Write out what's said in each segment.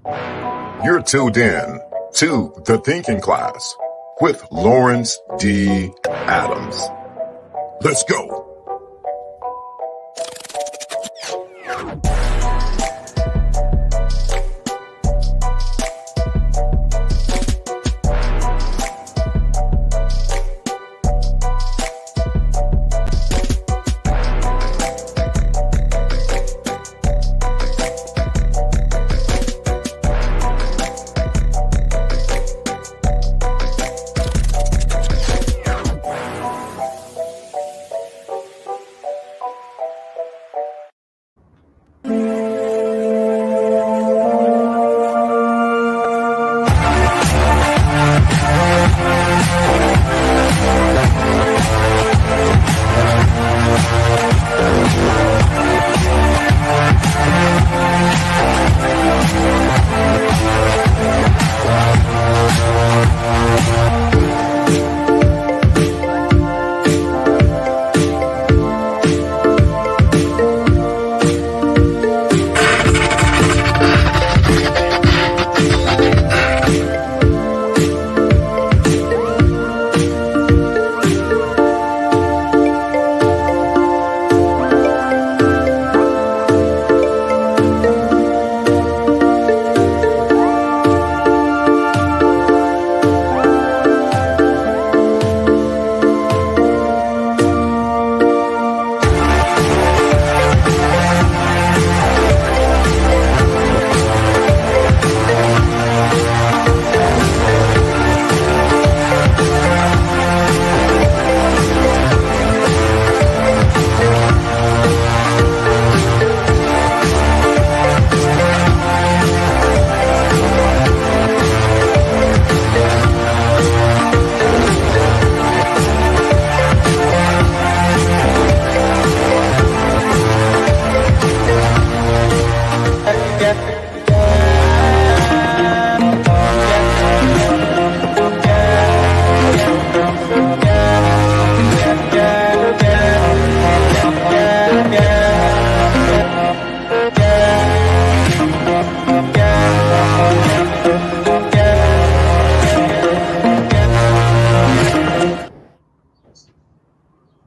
You're tuned in to The Thinking Class with Lawrence D. Adams. Let's go.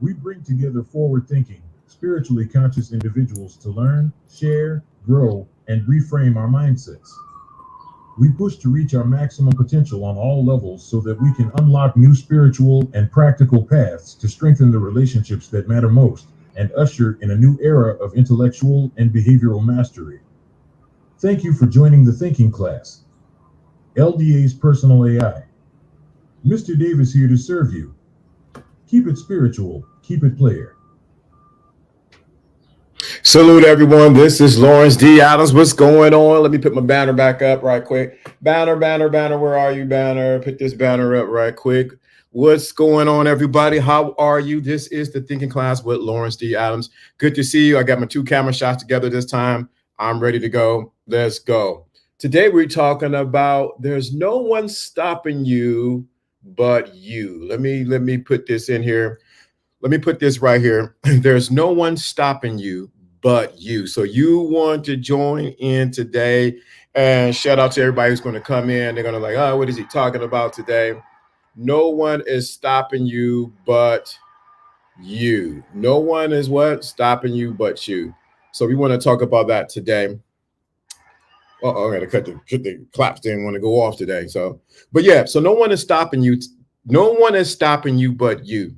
We bring together forward-thinking, spiritually conscious individuals to learn, share, grow, and reframe our mindsets. We push to reach our maximum potential on all levels so that we can unlock new spiritual and practical paths to strengthen the relationships that matter most and usher in a new era of intellectual and behavioral mastery. Thank you for joining the Thinking Class. LDA's Personal AI. Mr. Davis here to serve you. Keep it spiritual, keep it player. Salute everyone. This is Lawrence D. Adams. What's going on? Let me put my banner back up right quick. Banner. Where are you, banner? Put this banner up right quick. What's going on, everybody? How are you? This is the Thinking Class with Lawrence D. Adams. Good to see you. I got my 2 camera shots together this time. I'm ready to go. Let's go. Today we're talking about there's no one stopping you but you. Let me put this in here. Let me put this right here. There's no one stopping you but you. So you want to join in today, and shout out to everybody who's going to come in. They're going to like, oh, what is he talking about today? No one is stopping you but you. No one is what? Stopping you but you. So we want to talk about that today. Uh-oh, I got to cut the claps. Didn't want to go off today. So no one is stopping you. No one is stopping you but you.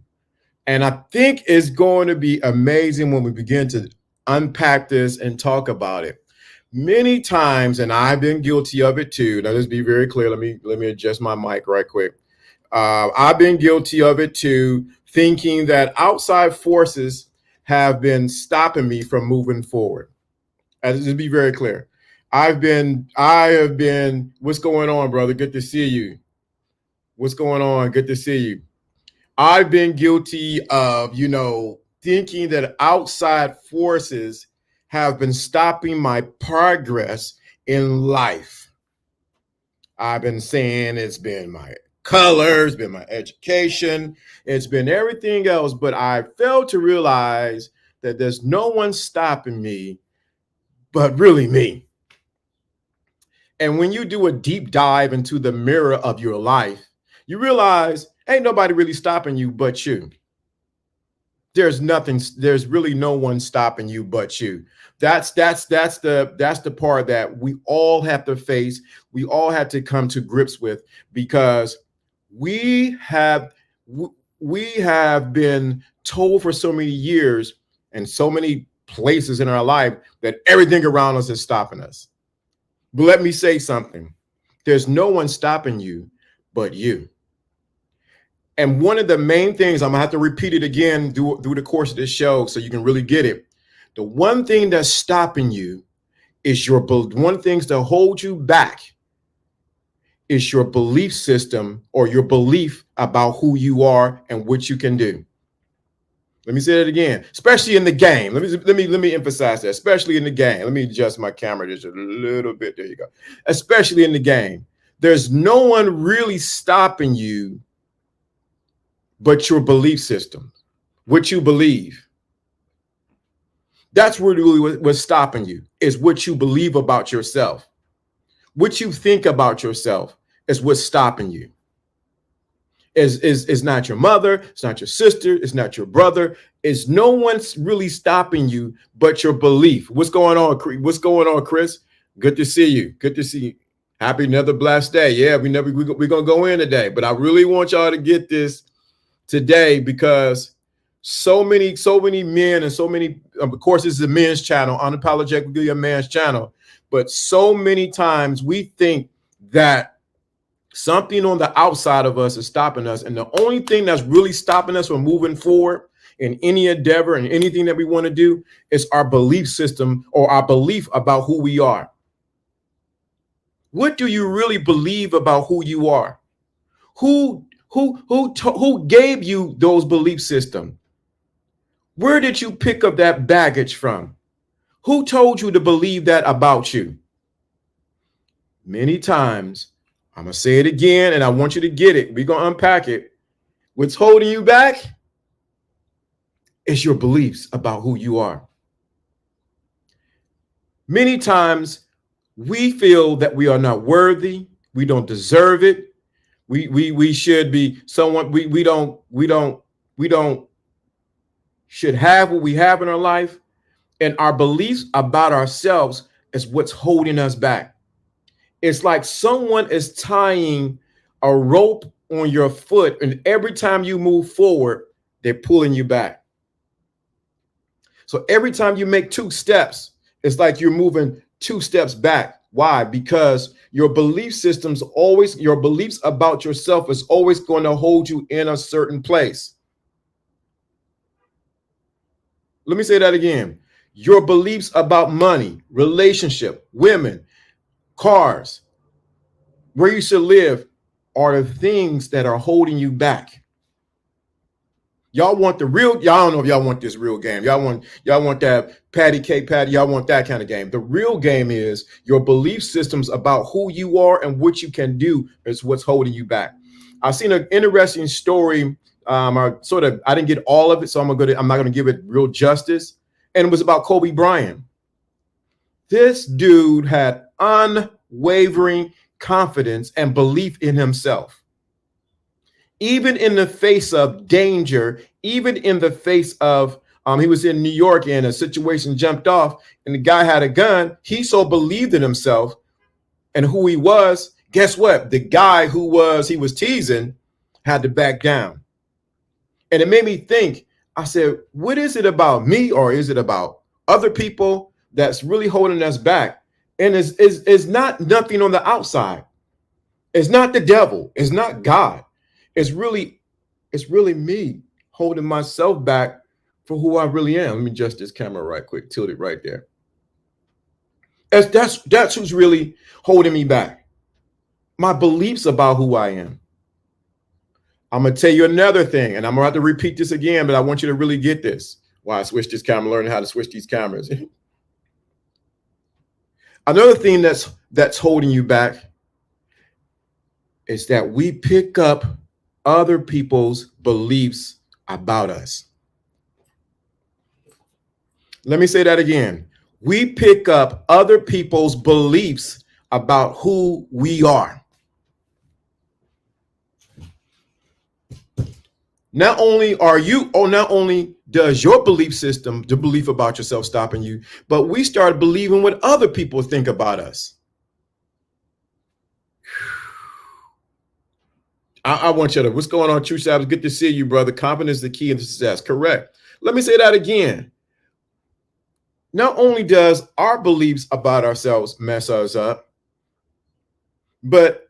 And I think it's going to be amazing when we begin to unpack this and talk about it. Many times, and I've been guilty of it too. Now, let's be very clear. Let me adjust my mic right quick. I've been guilty of it too, thinking that outside forces have been stopping me from moving forward. And to be very clear, I have been, what's going on, brother? Good to see you. What's going on? Good to see you. I've been guilty of, thinking that outside forces have been stopping my progress in life. I've been saying it's been my color, it's been my education, it's been everything else, but I failed to realize that there's no one stopping me but really me. And when you do a deep dive into the mirror of your life, you realize ain't nobody really stopping you but you. There's really no one stopping you but you. That's the part that we all have to face. We all have to come to grips with, because we have been told for so many years and so many places in our life that everything around us is stopping us. But let me say something. There's no one stopping you but you. And one of the main things, I'm gonna have to repeat it again through the course of this show so you can really get it. The one thing that's stopping you is one things that hold you back is your belief system, or your belief about who you are and what you can do. Let me say that again, especially in the game. Let me emphasize that, especially in the game. Let me adjust my camera just a little bit. There you go. Especially in the game. There's no one really stopping you but your belief system, what you believe. That's really what's stopping you, is what you believe about yourself. What you think about yourself is what's stopping you. Is not your mother, it's not your sister, it's not your brother. It's no one's really stopping you but your belief. What's going on, Chris? Good to see you. Good to see you. Happy another blessed day. Yeah, we're gonna go in today, but I really want y'all to get this today, because so many men and so many, of course, this is a men's channel, unapologetically a man's channel, but so many times we think that something on the outside of us is stopping us, and the only thing that's really stopping us from moving forward in any endeavor and anything that we want to do is our belief system, or our belief about who we are. What do you really believe about who you are? Who gave you those belief system? Where did you pick up that baggage from? Who told you to believe that about you? Many times, I'm going to say it again, and I want you to get it. We're going to unpack it. What's holding you back is your beliefs about who you are. Many times, we feel that we are not worthy. We don't deserve it. We should be someone, we don't should have what we have in our life. And our beliefs about ourselves is what's holding us back. It's like someone is tying a rope on your foot, and every time you move forward, they're pulling you back. So every time you make 2 steps, it's like you're moving 2 steps back. Why? Because your belief system's always, your beliefs about yourself is always going to hold you in a certain place. Let me say that again. Your beliefs about money, relationship, women, cars, where you should live are the things that are holding you back. Y'all want the real, y'all don't know if y'all want this real game. Y'all want that patty cake patty. Y'all want that kind of game. The real game is your belief systems about who you are and what you can do is what's holding you back. I've seen an interesting story. I didn't get all of it, so I'm not going to give it real justice. And it was about Kobe Bryant. This dude had unwavering confidence and belief in himself. Even in the face of danger, even in the face of, he was in New York and a situation jumped off and the guy had a gun. He so believed in himself and who he was. Guess what? The guy he was teasing had to back down. And it made me think, I said, what is it about me, or is it about other people that's really holding us back? And it's not nothing on the outside. It's not the devil. It's not God. It's really me holding myself back for who I really am. Let me adjust this camera right quick, tilt it right there. That's who's really holding me back. My beliefs about who I am. I'm going to tell you another thing, and I'm going to have to repeat this again, but I want you to really get this. Why I switched this camera, learning how to switch these cameras. Another thing that's holding you back is that we pick up other people's beliefs about us. Let me say that again. We pick up other people's beliefs about who we are. Not only does your belief system, the belief about yourself, stopping you, but we start believing what other people think about us. I want you to, what's going on, True Sabbath? Good to see you, brother. Confidence is the key to success. Correct. Let me say that again. Not only does our beliefs about ourselves mess us up, but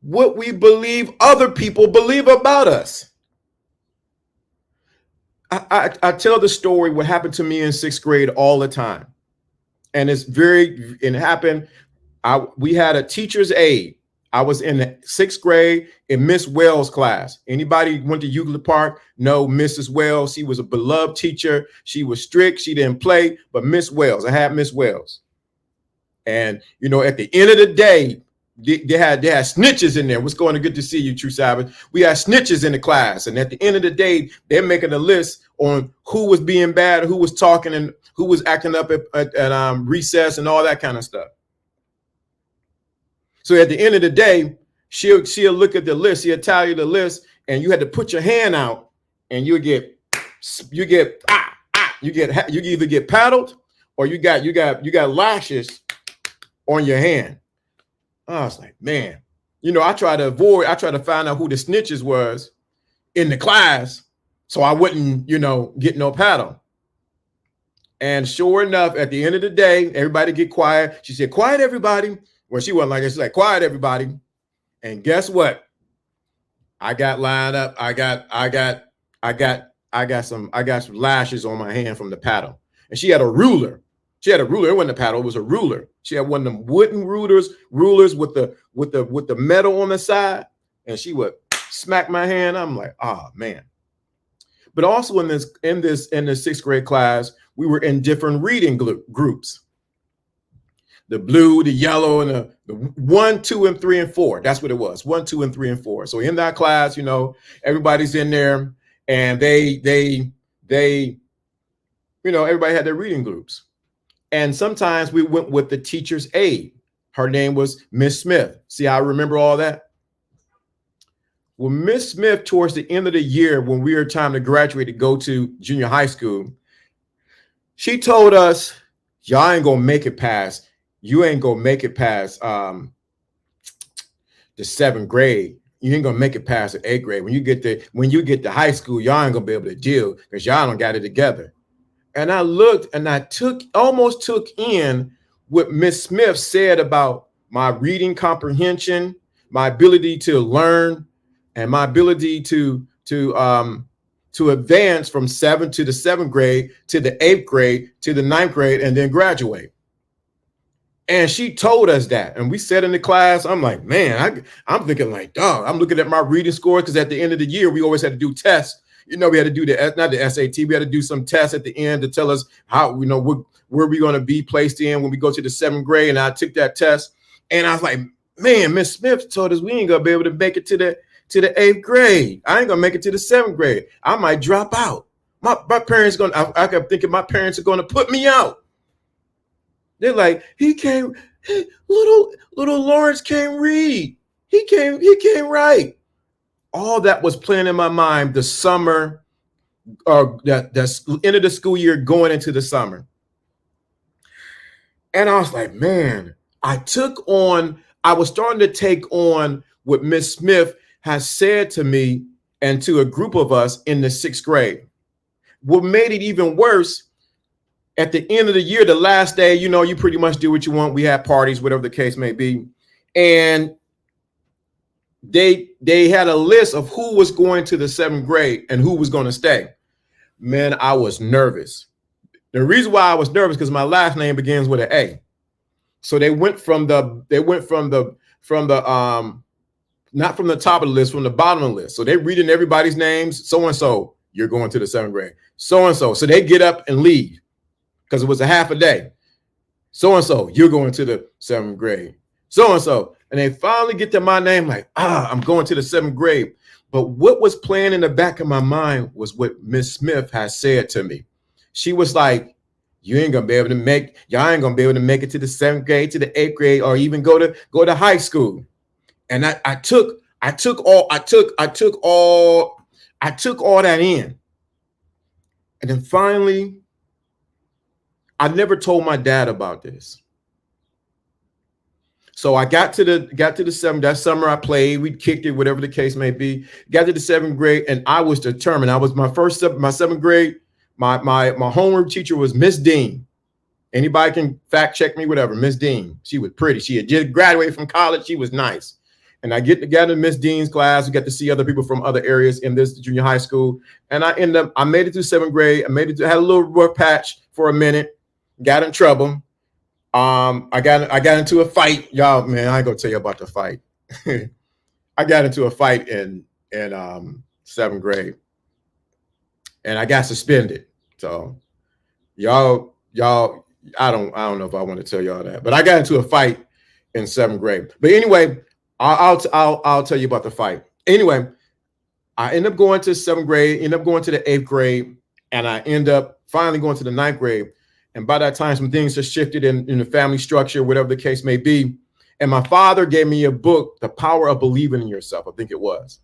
what we believe other people believe about us. I tell the story what happened to me in 6th grade all the time. And it happened. We had a teacher's aide. I was in the 6th grade in Miss Wells' class. Anybody went to Euclid Park? No, Mrs. Wells. She was a beloved teacher. She was strict. She didn't play, but Miss Wells, I had Miss Wells. And, you know, at the end of the day, they had snitches in there. What's going on? Good to see you, True Sabbath. We had snitches in the class. And at the end of the day, they're making a list on who was being bad, who was talking, and who was acting up at recess and all that kind of stuff. So at the end of the day, she'll look at the list, she'll tally the list, and you had to put your hand out, and you either get paddled or you got lashes on your hand. I was like, man, you know, I try to find out who the snitches was in the class so I wouldn't, you know, get no paddle. And sure enough, at the end of the day, everybody get quiet. She said, quiet, everybody. Well, she wasn't like that. She's like, quiet, everybody. And guess what? I got lined up. I got some lashes on my hand from the paddle. And she had a ruler. It wasn't a paddle, it was a ruler. She had one of them wooden rulers with the metal on the side, and she would smack my hand. I'm like, oh man. But also in the 6th grade class, we were in different reading groups. The blue, the yellow, and the 1, 2, and 3, and 4. That's what it was. 1, 2, and 3, and 4. So in that class, you know, everybody's in there, and they you know, everybody had their reading groups. And sometimes we went with the teacher's aide. Her name was Miss Smith. See how I remember all that? Well, Miss Smith, towards the end of the year, when we were time to graduate to go to junior high school, she told us, y'all ain't gonna make it past. You ain't gonna make it past the 7th grade. You ain't gonna make it past the 8th grade. When you get to high school, y'all ain't gonna be able to deal because y'all don't got it together. And I looked and I almost took in what Miss Smith said about my reading comprehension, my ability to learn, and my ability to advance from 7th to the 7th grade to the 8th grade to the 9th grade and then graduate. And she told us that, and we sat in the class. I'm like, man, I'm thinking like, dog, I'm looking at my reading score because at the end of the year, we always had to do tests. You know, we had to do not the SAT. We had to do some tests at the end to tell us how, you know, where we're going to be placed in when we go to the 7th grade. And I took that test, and I was like, man, Miss Smith told us we ain't gonna be able to make it to the 8th grade. I ain't gonna make it to the 7th grade. I might drop out. My parents I kept thinking my parents are gonna put me out. They're like, little Lawrence can't read. He can't write. All that was playing in my mind the summer, the end of the school year going into the summer. And I was like, man, I was starting to take on what Miss Smith has said to me and to a group of us in the 6th grade. What made it even worse, at the end of the year, the last day, you know, you pretty much do what you want. We had parties, whatever the case may be. And they had a list of who was going to the 7th grade and who was going to stay. Man, I was nervous. The reason why I was nervous because my last name begins with an A. So they went from the not from the top of the list, from the bottom of the list. So they're reading everybody's names. So and so, you're going to the 7th grade. So and so. So they get up and leave because it was a half a day. So and so, you're going to the 7th grade. So and so. And they finally get to my name, like, I'm going to the 7th grade. But what was playing in the back of my mind was what Miss Smith has said to me. She was like, You ain't gonna be able to make, y'all ain't gonna be able to make it to the 7th grade, to the 8th grade, or even go to high school. And I took all that in. And then finally, I never told my dad about this. So I got to the 7th. That summer I played, we kicked it, whatever the case may be. Got to the 7th grade, and I was determined. I was my 7th grade. My homeroom teacher was Miss Dean. Anybody can fact check me, whatever. Miss Dean. She was pretty. She had just graduated from college. She was nice. And I get together in Miss Dean's class. We get to see other people from other areas in this junior high school. And I made it through 7th grade. Had a little rough patch for a minute. Got in trouble. I got into a fight. Y'all, man, I ain't gonna tell you about the fight. I got into a fight in 7th grade. And I got suspended. So y'all, I don't know if I want to tell y'all that, but I got into a fight in 7th grade. But anyway, I'll tell you about the fight. Anyway, I end up going to 7th grade, end up going to the 8th grade, and I end up finally going to the 9th grade. And by that time, some things just shifted in the family structure, whatever the case may be. And my father gave me a book, The Power of Believing in Yourself, I think it was.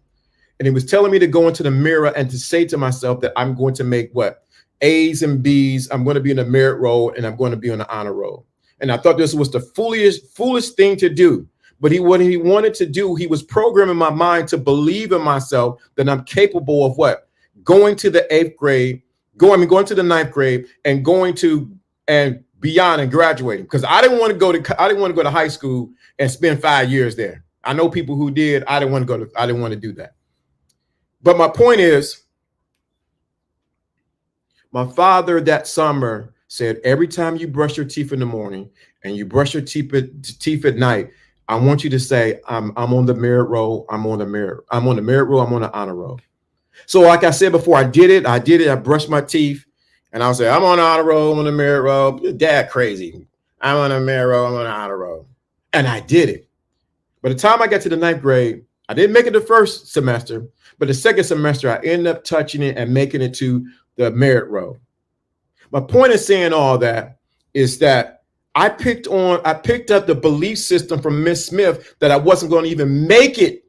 And he was telling me to go into the mirror and to say to myself that I'm going to make what? A's and B's. I'm going to be in the merit roll, and I'm going to be on the honor roll. And I thought this was the foolish thing to do. But what he wanted to do, he was programming my mind to believe in myself that I'm capable of what? Going to the 8th grade, going to the 9th grade, and going to and beyond and graduating, because I didn't want to go to high school and spend 5 years there. I know people who did. I didn't want to do that. But my point is, my father that summer said, every time you brush your teeth in the morning and you brush your teeth at night, I want you to say, I'm on the merit roll. I'm on the merit roll. I'm on the honor roll. So like I said before, I did it. I brushed my teeth. And I'll say, I'm on the honor roll, I'm on the merit roll. Dad, crazy. I'm on the merit roll, I'm on the honor roll. And I did it. By the time I got to the 9th grade, I didn't make it the first semester, but the second semester, I ended up touching it and making it to the merit roll. My point in saying all that is that I picked up the belief system from Miss Smith that I wasn't going to even make it.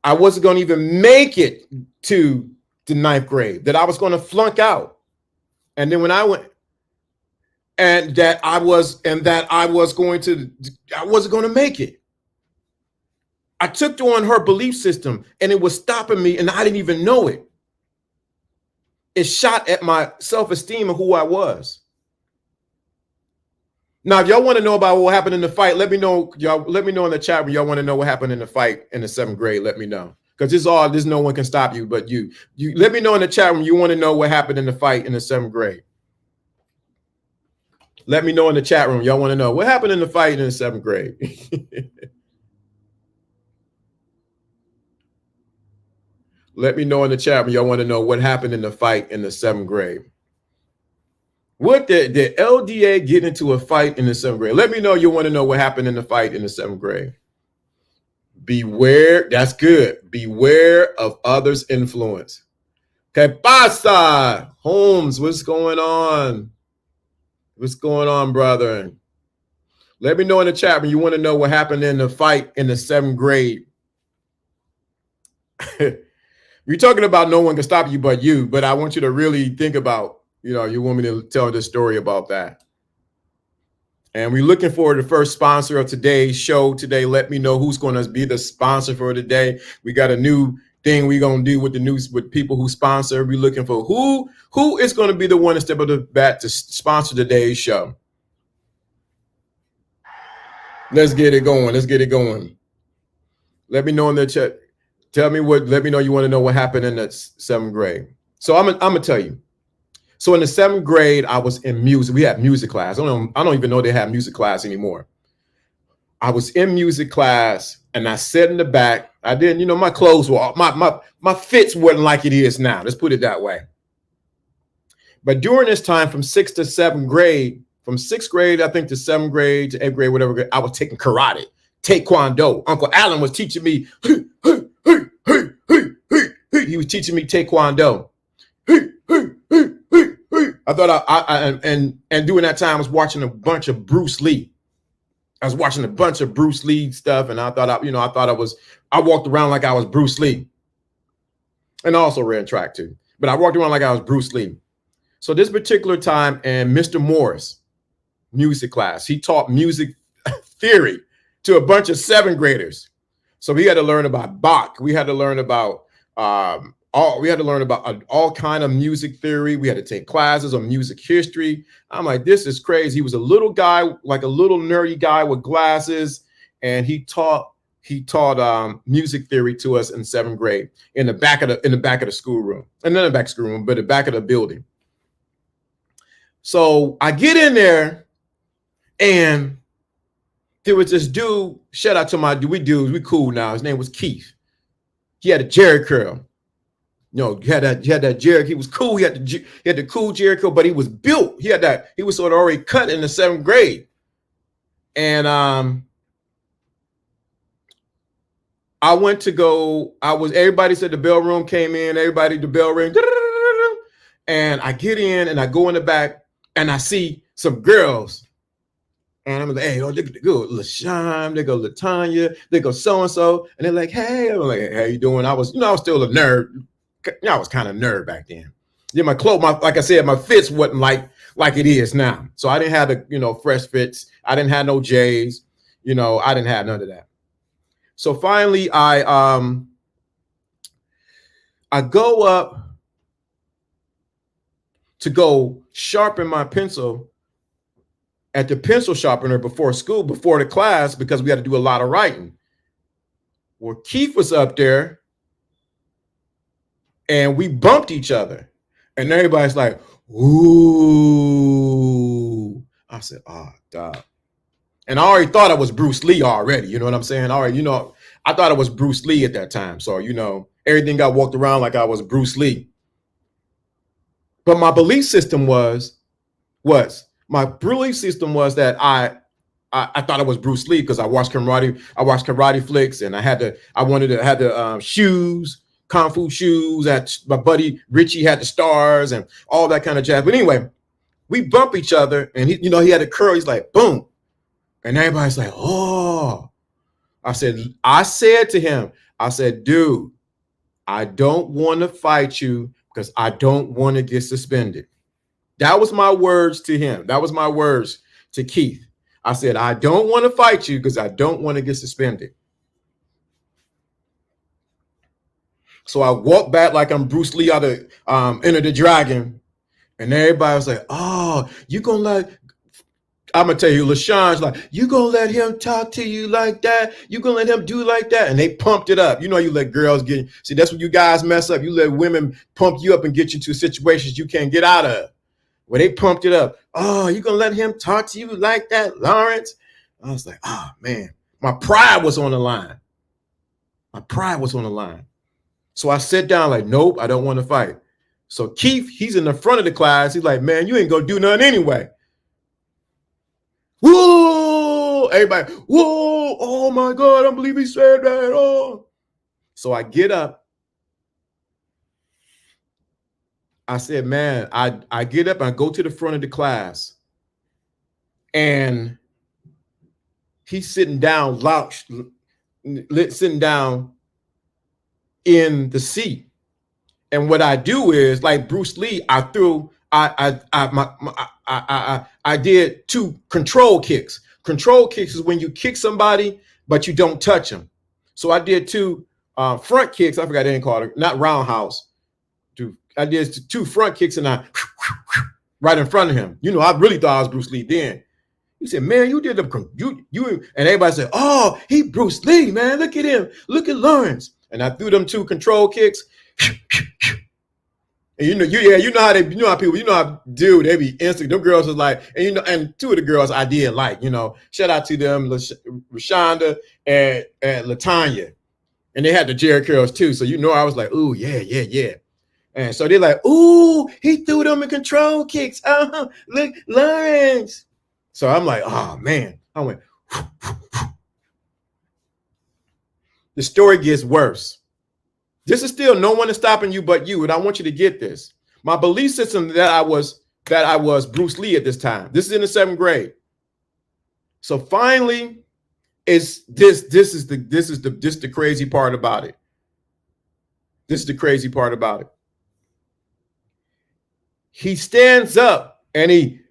I wasn't going to even make it to the 9th grade, that I was going to flunk out. And then when I went, and that I wasn't going to make it. I took on her belief system, and it was stopping me, and I didn't even know it. It shot at my self-esteem of who I was. Now, if y'all want to know about what happened in the fight, let me know. Y'all let me know in the chat when y'all want to know what happened in the fight in the 7th grade. Let me know. Because there's no one can stop you but you. You let me know in the chat when you want to know what happened in the fight in the 7th grade. Let me know in the chat room. Y'all want to know what happened in the fight in the 7th grade. Let me know in the chat when y'all want to know what happened in the fight in the 7th grade. What did LDA get into a fight in the 7th grade? Let me know you want to know what happened in the fight in the 7th grade. Beware. That's good. Beware of others' influence. Que pasa? Holmes, what's going on? What's going on, brother? Let me know in the chat when you want to know what happened in the fight in the 7th grade. You're talking about no one can stop you but you, but I want you to really think about, you want me to tell this story about that. And we're looking for the first sponsor of today's show today. Let me know who's going to be the sponsor for today. We got a new thing we're going to do with people who sponsor. We're looking for who is going to be the one to step up to bat to sponsor today's show. Let's get it going. Let me know in the chat. Let me know you want to know what happened in the 7th grade. So I'm going to tell you. So in the 7th grade, I was in music. We had music class. I don't even know they have music class anymore. I was in music class and I sat in the back. I didn't, my clothes were my fits wasn't like it is now. Let's put it that way. But during this time from 6th to 7th grade, from 6th grade, I think to 7th grade to 8th grade, whatever grade, I was taking karate, taekwondo. Uncle Alan was teaching me. He was teaching me taekwondo. I thought and during that time I was watching a bunch of Bruce Lee. I was watching a bunch of Bruce Lee stuff, and I walked around like I was Bruce Lee. And I also ran track too. But I walked around like I was Bruce Lee. So this particular time, and Mr. Morris, music class, he taught music theory to a bunch of 7th graders. So we had to learn about Bach. We had to learn about all kind of music theory. We had to take classes on music history. I'm like, this is crazy. He was a little guy, like a little nerdy guy with glasses, and he taught music theory to us in 7th grade in the back of the schoolroom, and not the back of the schoolroom, but the back of the building. So I get in there, and there was this dude. Shout out to my dude. We cool now. His name was Keith. He had a Jerry curl. He had that Jerry. He was cool. He had the cool Jerry curl, but he was built. He was sort of already cut in the 7th grade, and everybody said the bell room came in, the bell ring. And I get in and I go in the back and I see some girls. And I'm like, hey, they go LaShawn, they go LaTanya, they go so-and-so. And they're like, hey, I'm like, how you doing? I was still a nerd. I was kind of nerd back then. Yeah, my clothes, like I said, my fits wasn't like it is now. So I didn't have the, fresh fits. I didn't have no J's. I didn't have none of that. So finally, I go up to go sharpen my pencil at the pencil sharpener before the class, because we had to do a lot of writing. Well, Keith was up there, and we bumped each other, and everybody's like, ooh. I said, oh, dog. And I already thought I was Bruce Lee already. You know what I'm saying? I thought I was Bruce Lee at that time. So, everything got walked around like I was Bruce Lee. But my belief system was that I thought I was Bruce Lee because I watched karate flicks, and I wanted to have the shoes, kung fu shoes. That my buddy Richie had the stars and all that kind of jazz. But anyway, we bump each other, and he had a curl. He's like, boom. And everybody's like, oh. I said to him, dude, I don't want to fight you because I don't want to get suspended. That was my words to him. That was my words to Keith. I said, I don't want to fight you because I don't want to get suspended. So I walked back like I'm Bruce Lee out of Enter the Dragon. And everybody was like, oh, you going to let... I'm going to tell you, LaShawn's like, you going to let him talk to you like that? You going to let him do like that? And they pumped it up. You let girls get... See, that's when you guys mess up. You let women pump you up and get you to situations you can't get out of. Well, they pumped it up. Oh, you going to let him talk to you like that, Lawrence? I was like, oh, man. My pride was on the line. So I sat down like, nope, I don't want to fight. So Keith, he's in the front of the class. He's like, man, you ain't going to do nothing anyway. Whoa! Everybody, whoa! Oh my God, I don't believe he said that. Oh. So I get up. I said, man, I get up and I go to the front of the class. And he's sitting down, sitting down in the seat. And what I do is, like Bruce Lee, I did 2 control kicks. Control kicks is when you kick somebody, but you don't touch them. So I did 2 front kicks. I forgot they didn't call it, not roundhouse. I did 2 front kicks, and I right in front of him. I really thought I was Bruce Lee then. He said, man, you did you, and everybody said, oh, he Bruce Lee, man. Look at him. Look at Lawrence. And I threw them 2 control kicks. And how people do, they be instant. Them girls was like, and 2 of the girls I did like, shout out to them, Rashonda and LaTanya. And they had the Jerry curls too. So I was like, ooh, yeah. And so they're like, ooh, he threw them in control kicks. Look, Lawrence. So I'm like, oh man. I went. The story gets worse. This is still no one is stopping you but you. And I want you to get this. My belief system that I was that I was Bruce Lee at this time. This is in the 7th grade. So finally, this is the crazy part about it. This is the crazy part about it. He stands up and he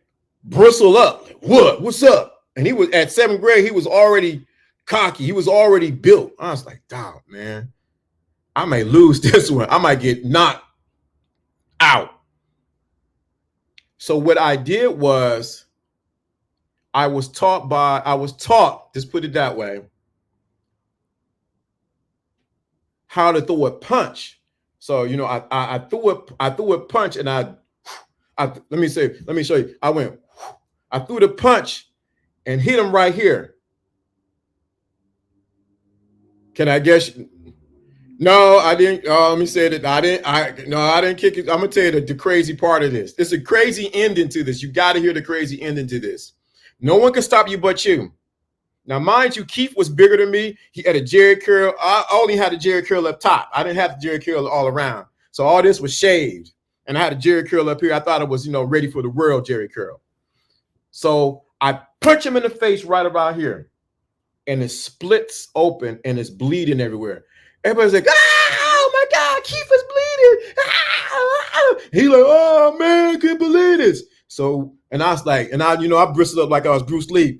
bristled up. Like, what? What's up? And he was at 7th grade. He was already cocky. He was already built. I was like, dog, man, I may lose this one. I might get knocked out. So what I did was I was taught, just put it that way, how to throw a punch. So, you know, I threw a punch and let me show you. I threw the punch and hit him right here. Can I guess? No, I didn't. Let me say that I didn't kick it. I'm gonna tell you the crazy part of this. It's a crazy ending to this. You got to hear the crazy ending to this. No one can stop you but you. Now, mind you, Keith was bigger than me. He had a Jerry curl. I only had a Jerry curl up top. I didn't have the Jerry curl all around. So all this was shaved. And I had a Jerry curl up here. I thought it was, ready for the world Jerry curl. So I punch him in the face right about here. And it splits open and it's bleeding everywhere. Everybody's like, oh my God, Keith is bleeding. He's like, oh man, I can't believe this. So, and I was like, I bristled up like I was Bruce Lee.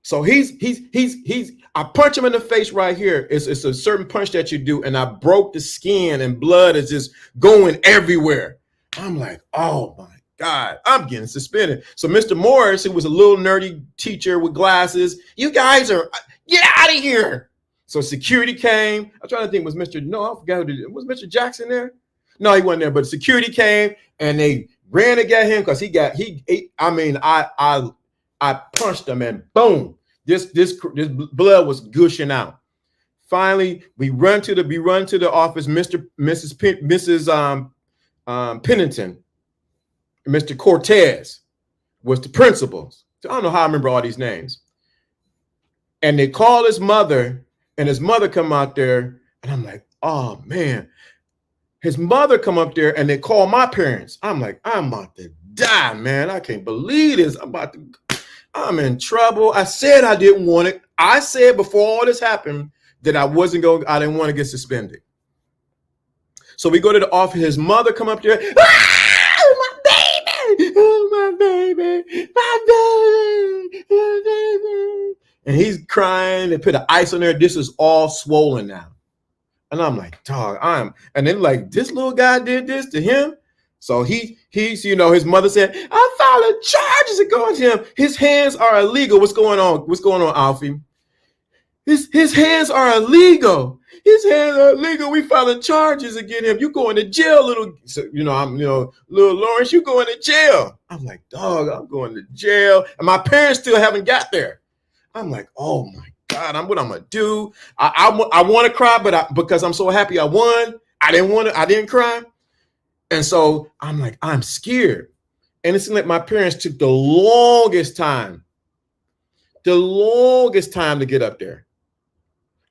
So I punch him in the face right here. It's a certain punch that you do, and I broke the skin and blood is just going everywhere. I'm like, oh my God, I'm getting suspended. So Mr. Morris, who was a little nerdy teacher with glasses, you guys get out of here. So security came. I'm trying to think, I forgot who did it. Was Mr. Jackson there? No, he wasn't there, but security came and they ran to get him because I punched him and boom, this blood was gushing out. Finally, we run to the office. Mrs. Pennington, Mr. Cortez was the principal. I don't know how I remember all these names. And they call his mother, and his mother come out there, and I'm like, oh man. His mother come up there, and they call my parents. I'm like, I'm about to die, man. I can't believe this. I'm in trouble. I said I didn't want it. I said before all this happened that I didn't want to get suspended. So we go to the office. His mother come up there. Oh, my baby. Oh, my baby. My baby. My baby. And he's crying. They put the ice on there. This is all swollen now. And I'm like, dog, and then like, this little guy did this to him. So he's, his mother said, I filed charges against him. His hands are illegal. What's going on? What's going on, Alfie? His hands are illegal. His hands are illegal. We filing charges against him. You going to jail, little Lawrence, you going to jail. I'm like, dog, I'm going to jail. And my parents still haven't got there. I'm like, oh my God, what I'm gonna do? I want to cry, but because I'm so happy I won, I didn't cry. And so I'm like, I'm scared. And it seemed like my parents took the longest time to get up there.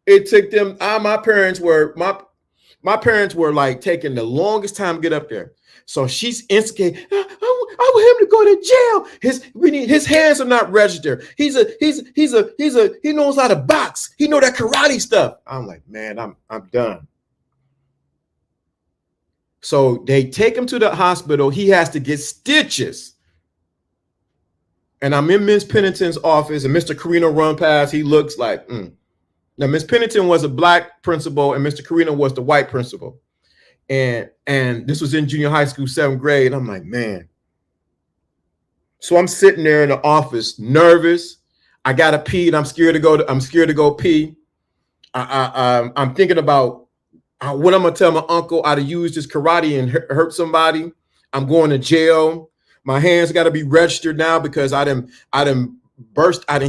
It took them, my parents were like taking the longest time to get up there. So she's instigating, I want him to go to jail. His hands are not registered. He knows how to box. He know that karate stuff. I'm like, man, I'm done. So they take him to the hospital. He has to get stitches. And I'm in Miss Pennington's office, and Mr. Carino run past. He looks like, Now, Miss Pennington was a black principal, and Mr. Carino was the white principal. And this was in junior high school, 7th grade. And I'm like, man. So I'm sitting there in the office, nervous. I gotta pee, and I'm scared to go pee. I'm thinking about what I'm gonna tell my uncle. I'd have used this karate and hurt somebody. I'm going to jail. My hands got to be registered now because I didn't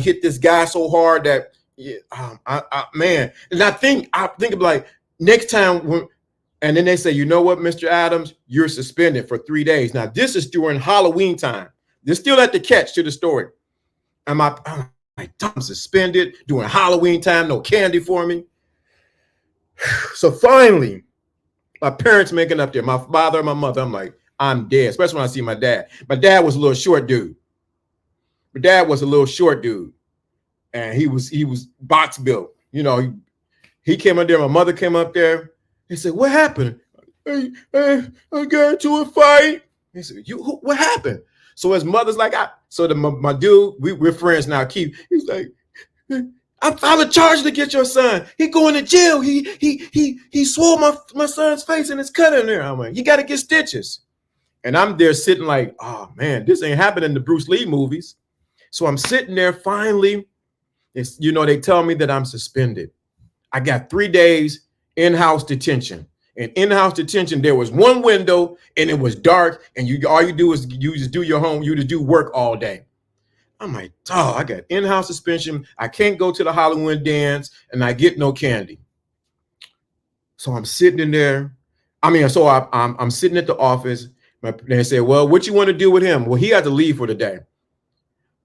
hit this guy so hard that man. And I think of like next time and then they say, you know what, Mr. Adams, you're suspended for 3 days. Now this is during Halloween time. There's still at the catch to the story. I'm suspended during Halloween time, no candy for me. So finally, My parents making up there, my father and my mother. I'm like, I'm dead, especially when I see my dad. My dad was a little short dude. My dad was a little short dude. And he was box built. You know, he came up there. My mother came up there. He said, what happened? I got into a fight. He said, what happened? So his mother's like, my dude, we're friends now, Keith. He's like, I filed a charge against your son. He going to jail. He swore my son's face and it's cut in there. I'm like, you got to get stitches. And I'm there sitting like, oh man, this ain't happening in the Bruce Lee movies. So I'm sitting there finally. They tell me that I'm suspended. I got 3 days in-house detention. And in-house detention, there was one window and it was dark. And all you do is you just do your home. You just do work all day. I'm like, oh, I got in-house suspension. I can't go to the Halloween dance and I get no candy. So I'm sitting in there. I'm sitting at the office. They say, well, what you want to do with him? Well, he had to leave for the day.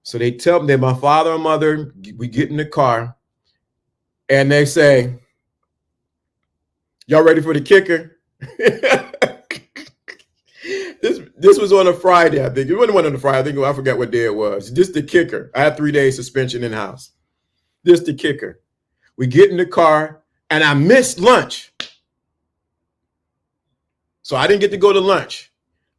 So they tell me that my father and mother, we get in the car and they say, y'all ready for the kicker? This was on a Friday, I think. It wasn't on a Friday. I forgot what day it was. This the kicker. I had 3 days suspension in-house. This the kicker. We get in the car and I missed lunch. So I didn't get to go to lunch.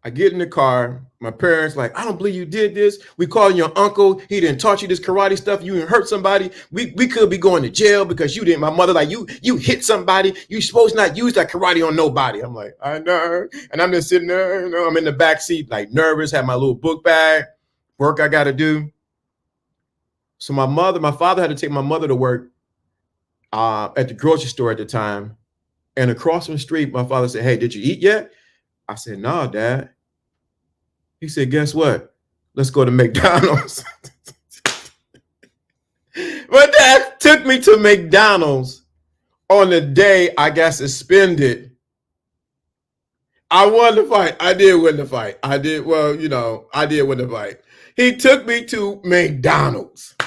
I get in the car. My parents like, I don't believe you did this. We calling your uncle. He didn't taught you this karate stuff. You didn't hurt somebody. We could be going to jail because you didn't. My mother like, you hit somebody. You supposed not use that karate on nobody. I'm like, I know. And I'm just sitting there, I'm in the back seat, like nervous, have my little book bag, work I got to do. So my father had to take my mother to work at the grocery store at the time. And across the street, my father said, hey, did you eat yet? I said, no, Dad. He said, guess what? Let's go to McDonald's. My dad took me to McDonald's on the day I got suspended. I won the fight. I did win the fight. I did win the fight. He took me to McDonald's.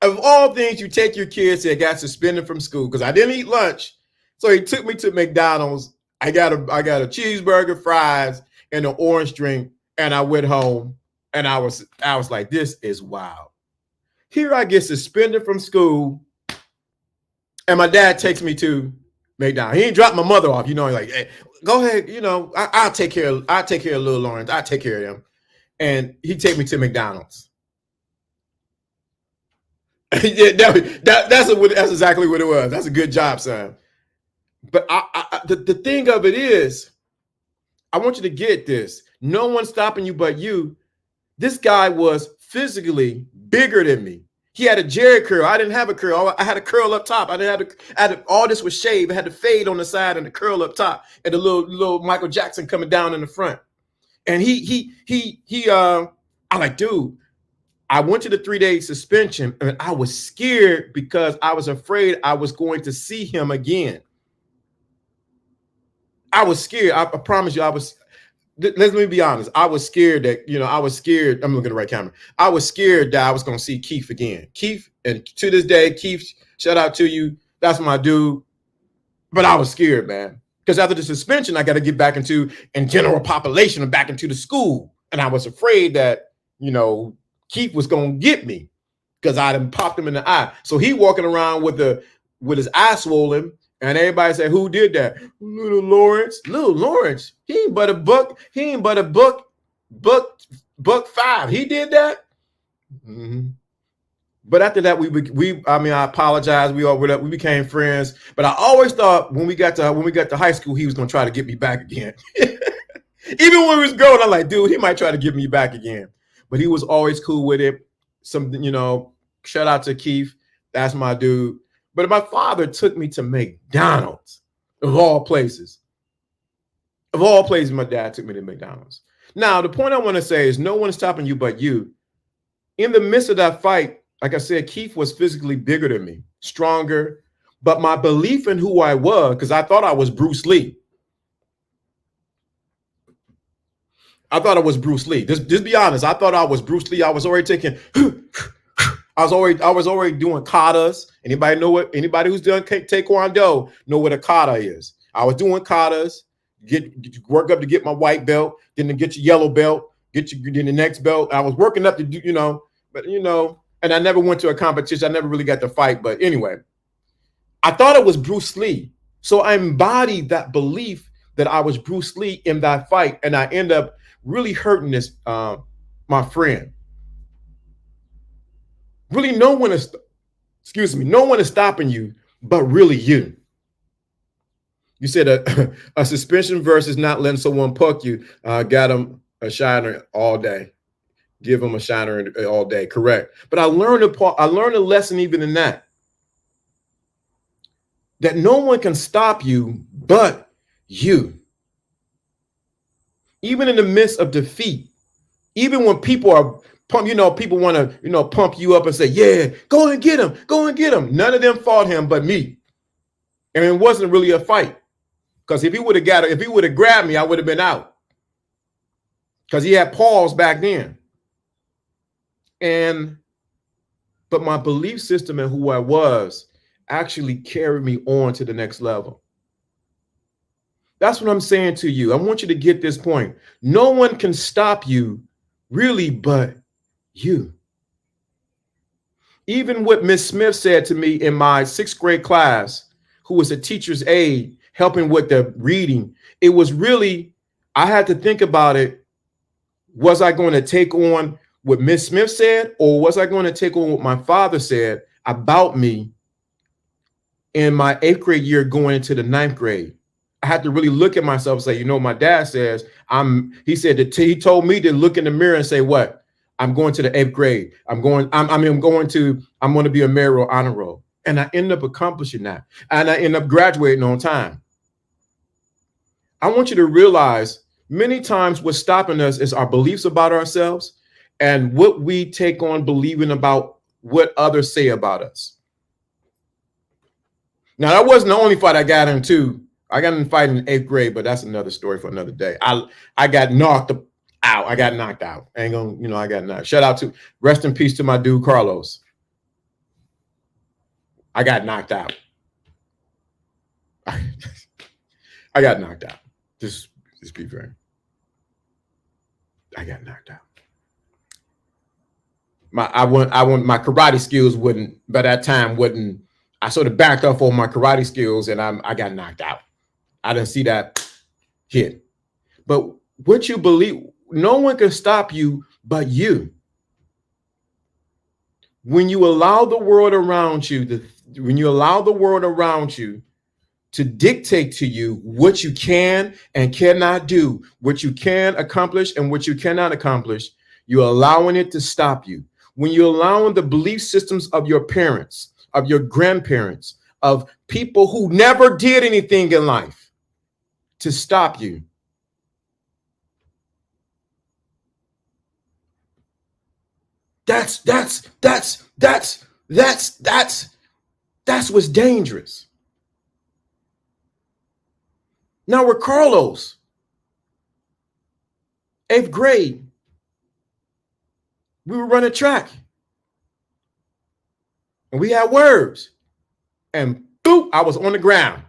Of all things, you take your kids that got suspended from school because I didn't eat lunch. So he took me to McDonald's. I got a cheeseburger, fries, and an orange drink, and I went home, and I was like, this is wild. Here I get suspended from school, and my dad takes me to McDonald's. He ain't dropped my mother off, like, hey, go ahead, I'll take care of little Lawrence. I'll take care of him. And he take me to McDonald's. That's exactly what it was. That's a good job, son. But the thing of it is, I want you to get this. No one's stopping you but you. This guy was physically bigger than me. He had a Jerry curl. I didn't have a curl. I had a curl up top. All this was shaved. I had the fade on the side and the curl up top, and the little Michael Jackson coming down in the front. And I'm like, dude, I went to the 3-day suspension and I was scared because I was afraid I was going to see him again. I was scared. I promise you, let me be honest. I was scared that, I'm looking at the right camera. I was scared that I was going to see Keith again. Keith, and to this day, Keith, shout out to you. That's my dude. But I was scared, man. Because after the suspension, I got to get back in general population and back into the school. And I was afraid that, Keith was going to get me because I done popped him in the eye. So he walking around with his eye swollen. And everybody said, who did that? Little Lawrence. He ain't but a buck. He ain't but a buck 5. He did that. Mm-hmm. But after that, I apologize. We became friends. But I always thought when we got to high school, he was gonna try to get me back again. Even when we was growing, I'm like, dude, he might try to get me back again. But he was always cool with it. Shout out to Keith. That's my dude. But my father took me to McDonald's, of all places. Of all places, my dad took me to McDonald's. Now, the point I want to say is no one's stopping you but you. In the midst of that fight, like I said, Keith was physically bigger than me, stronger. But my belief in who I was, because I thought I was Bruce Lee. Just be honest. I thought I was Bruce Lee. I was already taking... I was already doing katas. Anybody who's done taekwondo know what a kata is? I was doing katas, work up to get my white belt, then to get your yellow belt, get the next belt. I was working up to do, and I never went to a competition. I never really got to fight. But anyway, I thought it was Bruce Lee. So I embodied that belief that I was Bruce Lee in that fight. And I end up really hurting this, my friend. Really, no one is stopping you, but really you. You said a suspension versus not letting someone puck you, got them a shiner all day. Give them a shiner all day. Correct. But I learned a lesson even in that no one can stop you but you. Even in the midst of defeat, even when people are people want to, pump you up and say, yeah, go and get him. Go and get him. None of them fought him but me. And it wasn't really a fight. Because if he would have grabbed me, I would have been out. Because he had paws back then. But my belief system and who I was actually carried me on to the next level. That's what I'm saying to you. I want you to get this point. No one can stop you really but you. Even what Miss Smith said to me in my 6th grade class, who was a teacher's aide, helping with the reading, it was really, I had to think about it. Was I going to take on what Miss Smith said, or was I going to take on what my father said about me in my 8th grade year going into the 9th grade? I had to really look at myself and say, my dad says, he told me to look in the mirror and say, what? I'm going to the 8th grade. I'm going to be a merit or honor roll. And I ended up accomplishing that. And I ended up graduating on time. I want you to realize many times what's stopping us is our beliefs about ourselves and what we take on believing about what others say about us. Now, that wasn't the only fight I got into. I got in a fight in 8th grade, but that's another story for another day. I got knocked out. I got knocked out. I got knocked. Shout out to, rest in peace to my dude, Carlos. I got knocked out. I got knocked out. Just be frank. I got knocked out. My karate skills by that time wouldn't. I sort of backed off on my karate skills and I got knocked out. I didn't see that hit. But what you believe, no one can stop you but you. When you allow the world around you, to dictate to you what you can and cannot do, what you can accomplish and what you cannot accomplish, you're allowing it to stop you. When you're allowing the belief systems of your parents, of your grandparents, of people who never did anything in life to stop you, that's what's dangerous. Now with Carlos, 8th grade, we were running track and we had words and boop, I was on the ground.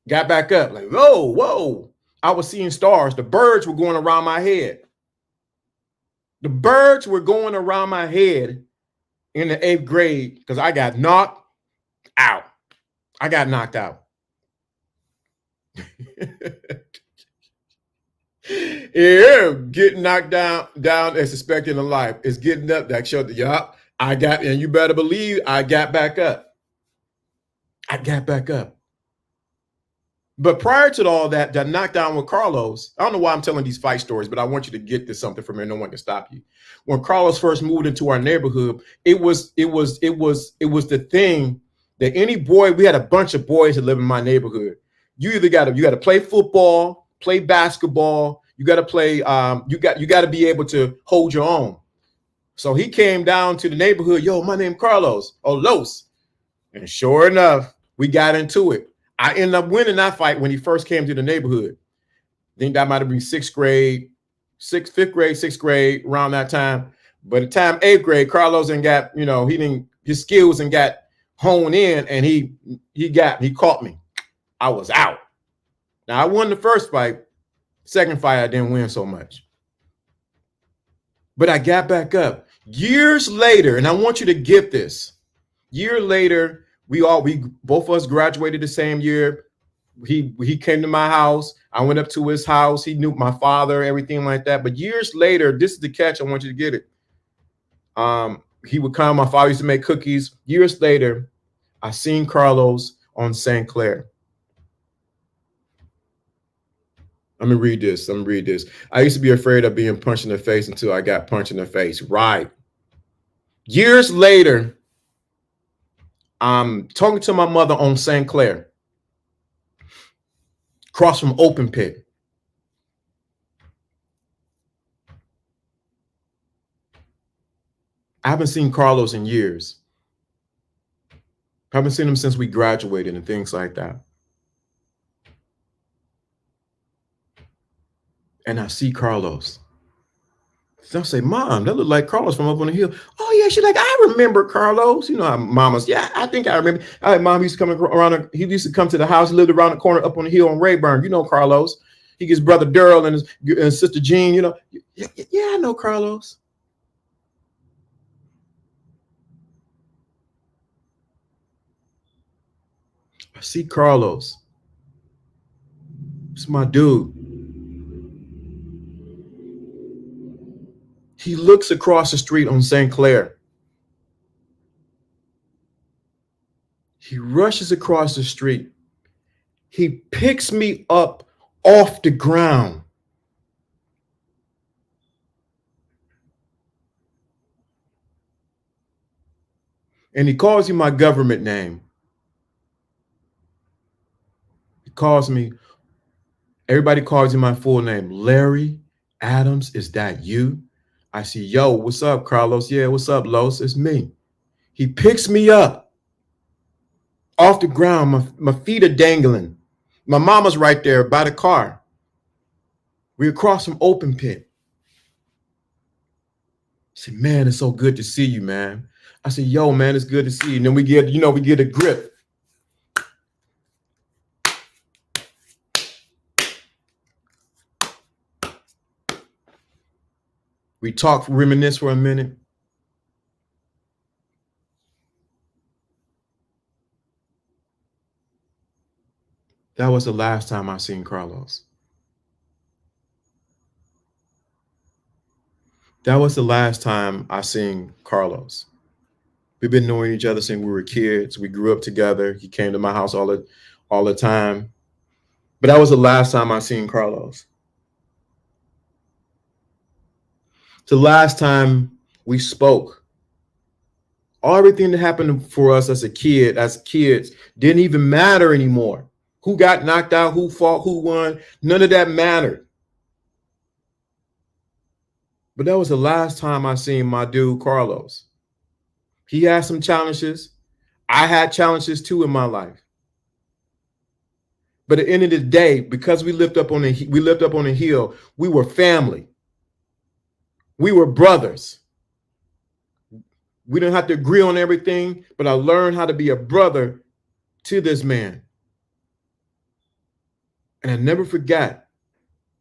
Got back up like, whoa. I was seeing stars. The birds were going around my head. The birds were going around my head in the 8th grade because I got knocked out. Yeah, getting knocked down as expected in life. It's getting up that show. Yup, and you better believe I got back up. But prior to all that knockdown with Carlos, I don't know why I'm telling these fight stories, but I want you to get this something from here. No one can stop you. When Carlos first moved into our neighborhood, it was the thing that any boy, we had a bunch of boys that live in my neighborhood. You either got to play football, play basketball. You got to play. You got to be able to hold your own. So he came down to the neighborhood. Yo, my name Carlos Los, and sure enough, we got into it. I ended up winning that fight when he first came to the neighborhood. I think that might have been 5th grade, 6th grade, around that time. By the time 8th grade, Carlos and got, his skills and got honed in, and he caught me. I was out. Now, I won the first fight. Second fight, I didn't win so much. But I got back up. Years later, and I want you to get this. Year later, we both of us graduated the same year. He came to my house. I went up to his house. He knew my father, everything like that. But years later, this is the catch. I want you to get it. He would come. My father used to make cookies. Years later, I seen Carlos on St. Clair. Let me read this. I used to be afraid of being punched in the face until I got punched in the face. Right. Years later, I'm talking to my mother on St. Clair, across from Open Pit. I haven't seen Carlos in years. I haven't seen him since we graduated and things like that. And I see Carlos. So I say, Mom, that look like Carlos from up on the hill. Oh, yeah. She's like, I remember Carlos. You know, Mama's, yeah, I think I remember. Mom used to come around. He used to come to the house. He lived around the corner up on the hill on Rayburn. You know Carlos. He gets brother Daryl and his sister Jean, you know. Yeah, I know Carlos. I see Carlos. It's my dude. He looks across the street on St. Clair. He rushes across the street. He picks me up off the ground. And he calls you my government name. He calls me, everybody calls you my full name. Larry Adams, is that you? I see, yo, what's up, Carlos? Yeah, what's up, Los? It's me. He picks me up off the ground. My feet are dangling. My mama's right there by the car. We're across from Open Pit. I said, man, it's so good to see you, man. I said, yo, man, it's good to see you. And then we get a grip. We talk, reminisce for a minute. That was the last time I seen Carlos. That was the last time I seen Carlos. We've been knowing each other since we were kids. We grew up together. He came to my house all the time. But that was the last time I seen Carlos. It's the last time we spoke. Everything that happened for us as kids, didn't even matter anymore. Who got knocked out, who fought, who won, none of that mattered. But that was the last time I seen my dude, Carlos. He had some challenges. I had challenges too in my life. But at the end of the day, because we lived up on a hill, we were family. We were brothers. We didn't have to agree on everything, but I learned how to be a brother to this man. And I never forgot,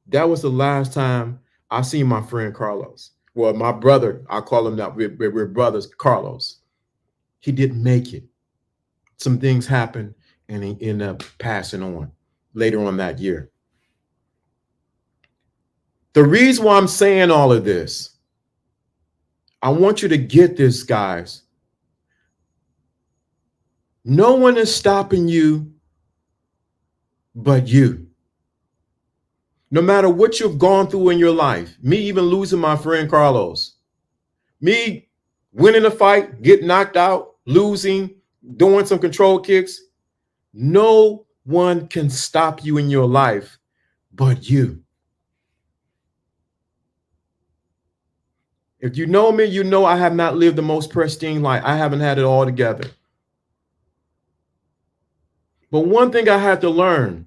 that was the last time I seen my friend Carlos. Well, my brother, I call him that. We're brothers, Carlos. He didn't make it. Some things happened and he ended up passing on later on that year. The reason why I'm saying all of this, I want you to get this, guys. No one is stopping you but you. No matter what you've gone through in your life, me even losing my friend Carlos, me winning a fight, getting knocked out, losing, doing some control kicks, no one can stop you in your life but you. If you know me, you know I have not lived the most pristine life. I haven't had it all together. But one thing I had to learn,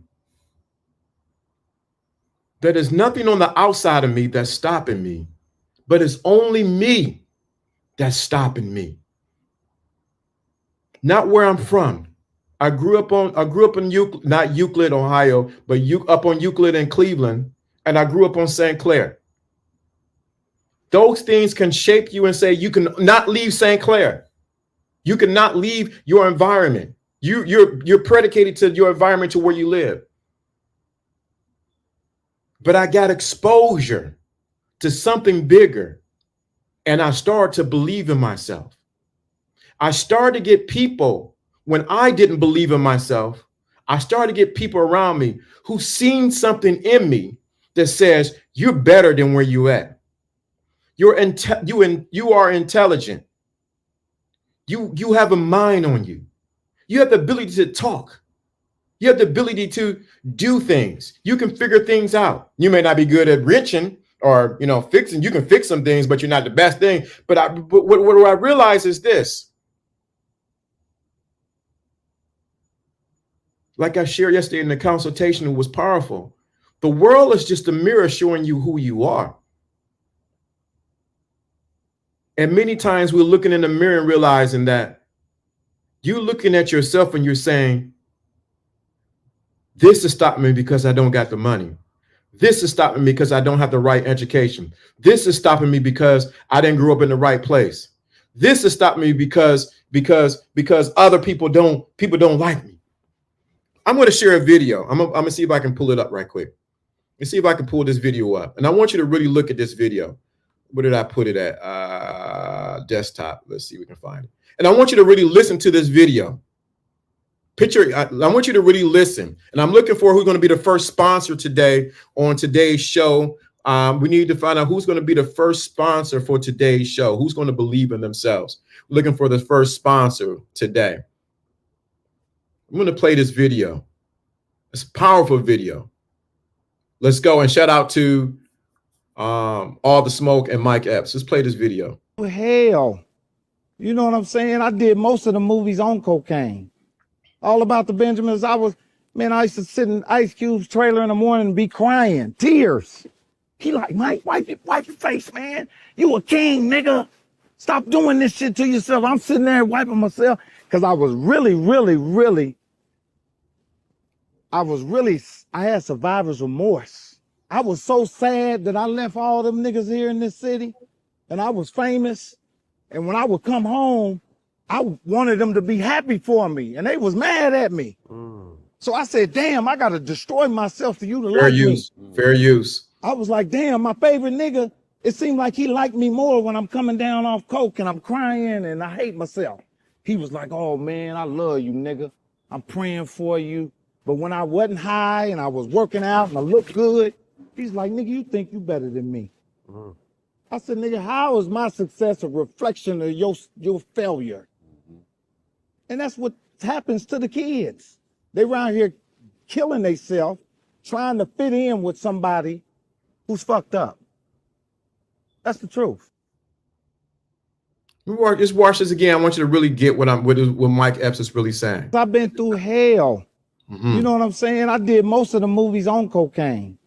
that there's nothing on the outside of me that's stopping me, but it's only me that's stopping me. Not where I'm from, I grew up in Euclid, not Euclid, Ohio, but up on Euclid in Cleveland, and I grew up on St. Clair. Those things can shape you and say you can not leave St. Clair. You cannot leave your environment. You're predicated to your environment, to where you live. But I got exposure to something bigger, and I started to believe in myself. I started to get people when I didn't believe in myself. I started to get people around me who seen something in me that says you're better than where you at. You are intelligent. You have a mind on you. You have the ability to talk. You have the ability to do things. You can figure things out. You may not be good at wrenching or fixing. You can fix some things, but you're not the best thing. But what I realize is this. Like I shared yesterday in the consultation, it was powerful. The world is just a mirror showing you who you are. And many times we're looking in the mirror and realizing that you're looking at yourself and you're saying, this is stopping me because I don't got the money. This is stopping me because I don't have the right education. This is stopping me because I didn't grow up in the right place. This is stopping me because other people don't like me. I'm going to share a video. I'm going to see if I can pull it up right quick. Let's see if I can pull this video up. And I want you to really look at this video. Where did I put it at? Desktop. Let's see if we can find it. And I want you to really listen to this video. I want you to really listen. And I'm looking for who's going to be the first sponsor today on today's show. We need to find out who's going to be the first sponsor for today's show. Who's going to believe in themselves? We're looking for the first sponsor today. I'm going to play this video. It's a powerful video. Let's go, and shout out to All the Smoke and Mike Epps. Let's play this video. Hell, you know what I'm saying? I did most of the movies on cocaine. All About the Benjamins. I used to sit in Ice Cube's trailer in the morning and be crying, tears. He like, Mike, wipe your face, man. You a king, nigga. Stop doing this shit to yourself. I'm sitting there wiping myself because I was I had survivor's remorse. I was so sad that I left all them niggas here in this city and I was famous. And when I would come home, I wanted them to be happy for me, and they was mad at me. So I said, damn, I got to destroy myself for you to like me. Fair use. I was like, damn, my favorite nigga, it seemed like he liked me more when I'm coming down off coke and I'm crying and I hate myself. He was like, oh, man, I love you, nigga. I'm praying for you. But when I wasn't high and I was working out and I looked good, he's like, nigga, you think you better than me. I said, nigga, how is my success a reflection of your failure? And that's what happens to the kids. They around here killing themselves, trying to fit in with somebody who's fucked up. That's the truth. Just watch this again. I want you to really get what Mike Epps is really saying. I've been through hell. You know what I'm saying? I did most of the movies on cocaine.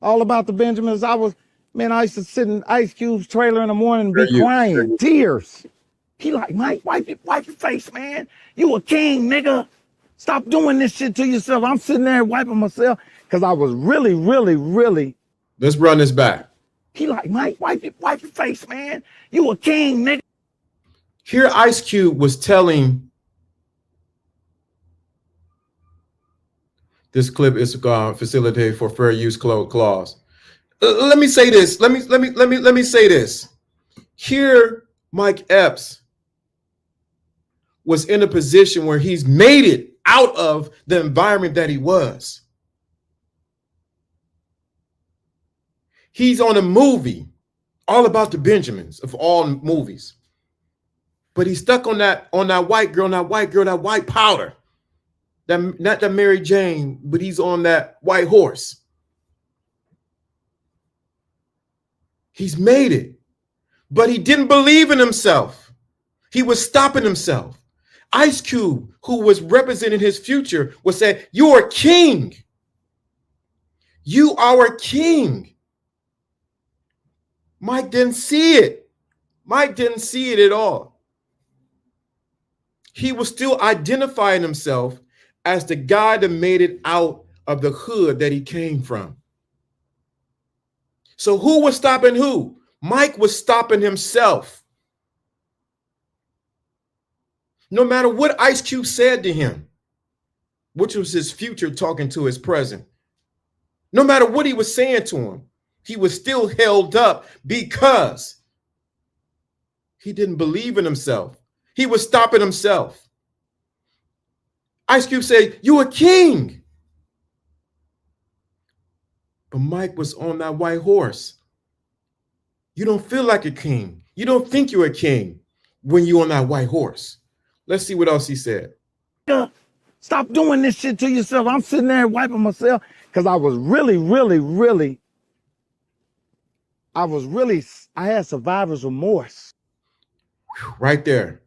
All About the Benjamins. I used to sit in Ice Cube's trailer in the morning and be crying, tears. He like, Mike, wipe your face, man. You a king, nigga. Stop doing this shit to yourself. I'm sitting there wiping myself because I was really. Let's run this back. He like, Mike, wipe your face, man. You a king, nigga. Here Ice Cube was telling, this clip is facilitated for fair use clause. Let me say this. Let me say this. Here Mike Epps was in a position where he's made it out of the environment that he was. He's on a movie, All About the Benjamins, of all movies. But he's stuck on that white girl, that white powder. Not that Mary Jane, but he's on that white horse. He's made it. But he didn't believe in himself. He was stopping himself. Ice Cube, who was representing his future, was saying, you're a king. You are a king. Mike didn't see it. Mike didn't see it at all. He was still identifying himself as the guy that made it out of the hood that he came from. So who was stopping who? Mike was stopping himself. No matter what Ice Cube said to him, which was his future talking to his present, no matter what he was saying to him, he was still held up because he didn't believe in himself. He was stopping himself. Ice Cube said, "You a king." But Mike was on that white horse. You don't feel like a king. You don't think you're a king when you're on that white horse. Let's see what else he said. Stop doing this shit to yourself. I'm sitting there wiping myself because I was I had survivor's remorse. Right there.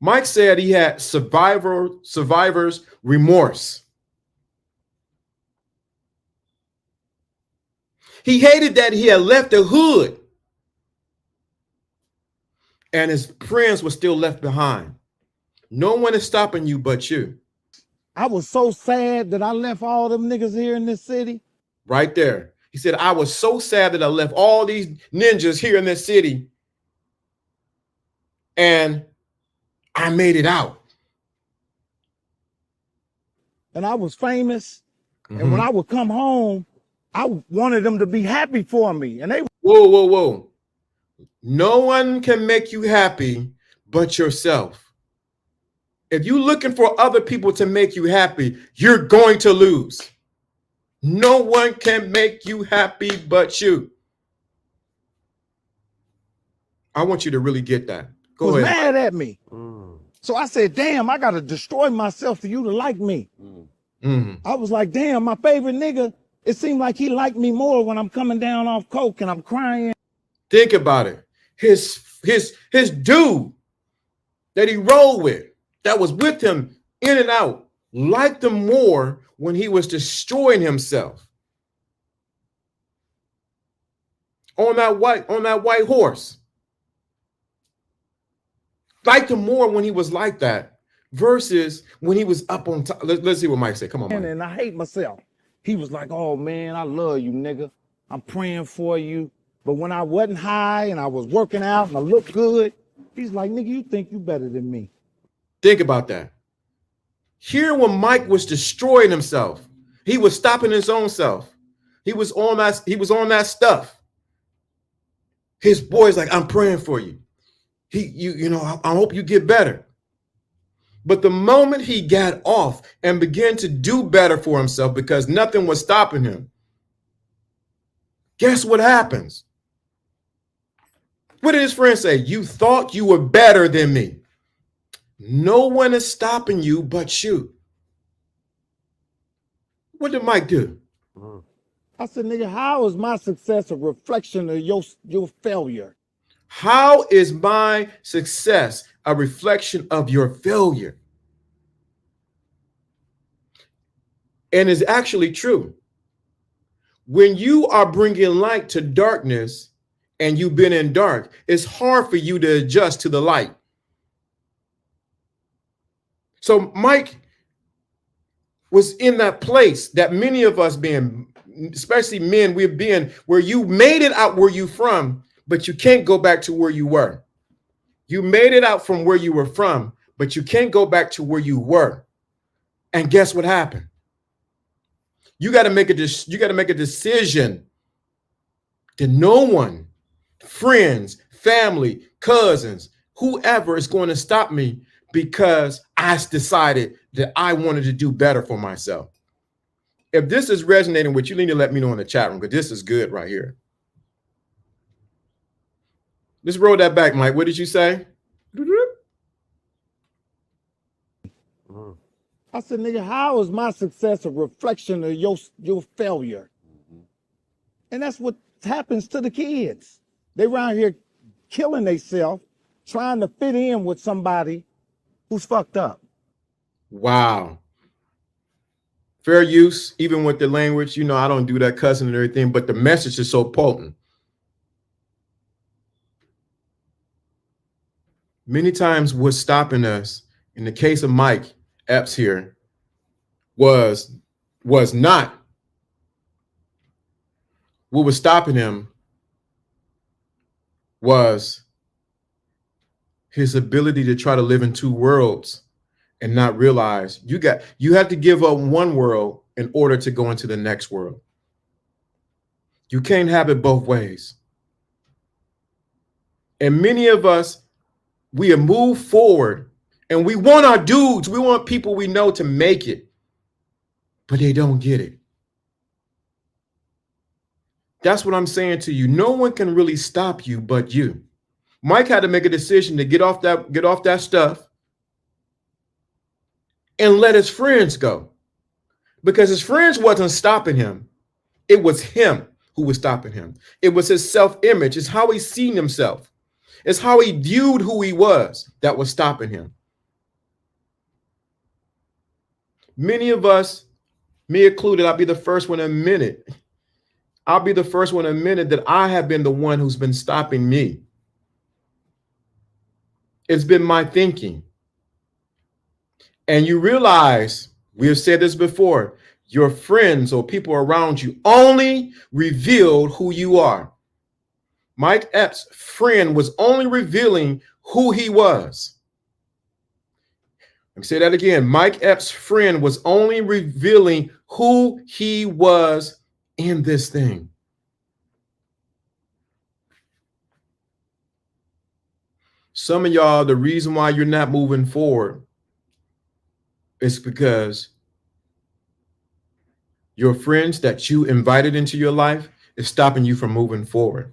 Mike said he had survivor's remorse. He hated that he had left the hood and his friends were still left behind. No one is stopping you but you. I was so sad that I left all them niggas here in this city. Right there. He said, I was so sad that I left all these ninjas here in this city and I made it out. And I was famous. And when I would come home, I wanted them to be happy for me. And they Whoa, whoa, whoa. No one can make you happy but yourself. If you're looking for other people to make you happy, you're going to lose. No one can make you happy but you. I want you to really get that. Go was ahead. mad at me. So I said, damn, I got to destroy myself for you to like me. I was like, damn, my favorite nigga, it seemed like he liked me more when I'm coming down off coke and I'm crying. Think about it. His dude that he rolled with, that was with him in and out, liked him more when he was destroying himself on that white horse. Liked him more when he was like that versus when he was up on top. Let's see what Mike said. Come on, Mike. And I hate myself. He was like, oh man, I love you, nigga. I'm praying for you. But when I wasn't high and I was working out and I looked good, he's like, nigga, you think you better than me. Think about that. Here when Mike was destroying himself, he was stopping his own self. He was on that stuff. His boy's like, I'm praying for you. I hope you get better. But the moment he got off and began to do better for himself because nothing was stopping him, guess what happens? What did his friend say? You thought you were better than me. No one is stopping you but you. What did Mike do? I said, nigga, how is my success a reflection of your failure? How is my success a reflection of your failure? And it's actually true. When you are bringing light to darkness and you've been in dark, it's hard for you to adjust to the light. So Mike was in that place that many of us being, especially men, we've been where you made it out where you from, but you can't go back to where you were. You made it out from where you were from, but you can't go back to where you were. And guess what happened? You got to make a decision that no one, friends, family, cousins, whoever is going to stop me because I decided that I wanted to do better for myself. If this is resonating with you, need to let me know in the chat room because this is good right here. Let's roll that back, Mike. What did you say? I said, nigga, how is my success a reflection of your failure? And that's what happens to the kids. They around here killing themselves, trying to fit in with somebody who's fucked up. Wow. Fair use, even with the language. I don't do that cussing and everything, but the message is so potent. Many times what's stopping us in the case of Mike Epps here, was not what was stopping him was his ability to try to live in two worlds and not realize you had to give up one world in order to go into the next world. You can't have it both ways. And many of us, we have moved forward and we want our dudes, we want people we know to make it, but they don't get it. That's what I'm saying to you. No one can really stop you but you. Mike had to make a decision to get off that stuff and let his friends go, because his friends wasn't stopping him. It was him who was stopping him. It was his self-image. It's how he seen himself. It's how he viewed who he was that was stopping him. Many of us, me included, I'll be the first one to admit it. I'll be the first one to admit it, that I have been the one who's been stopping me. It's been my thinking. And you realize, we have said this before, your friends or people around you only revealed who you are. Mike Epps' friend was only revealing who he was. Let me say that again. Mike Epps' friend was only revealing who he was in this thing. Some of y'all, the reason why you're not moving forward is because your friends that you invited into your life is stopping you from moving forward.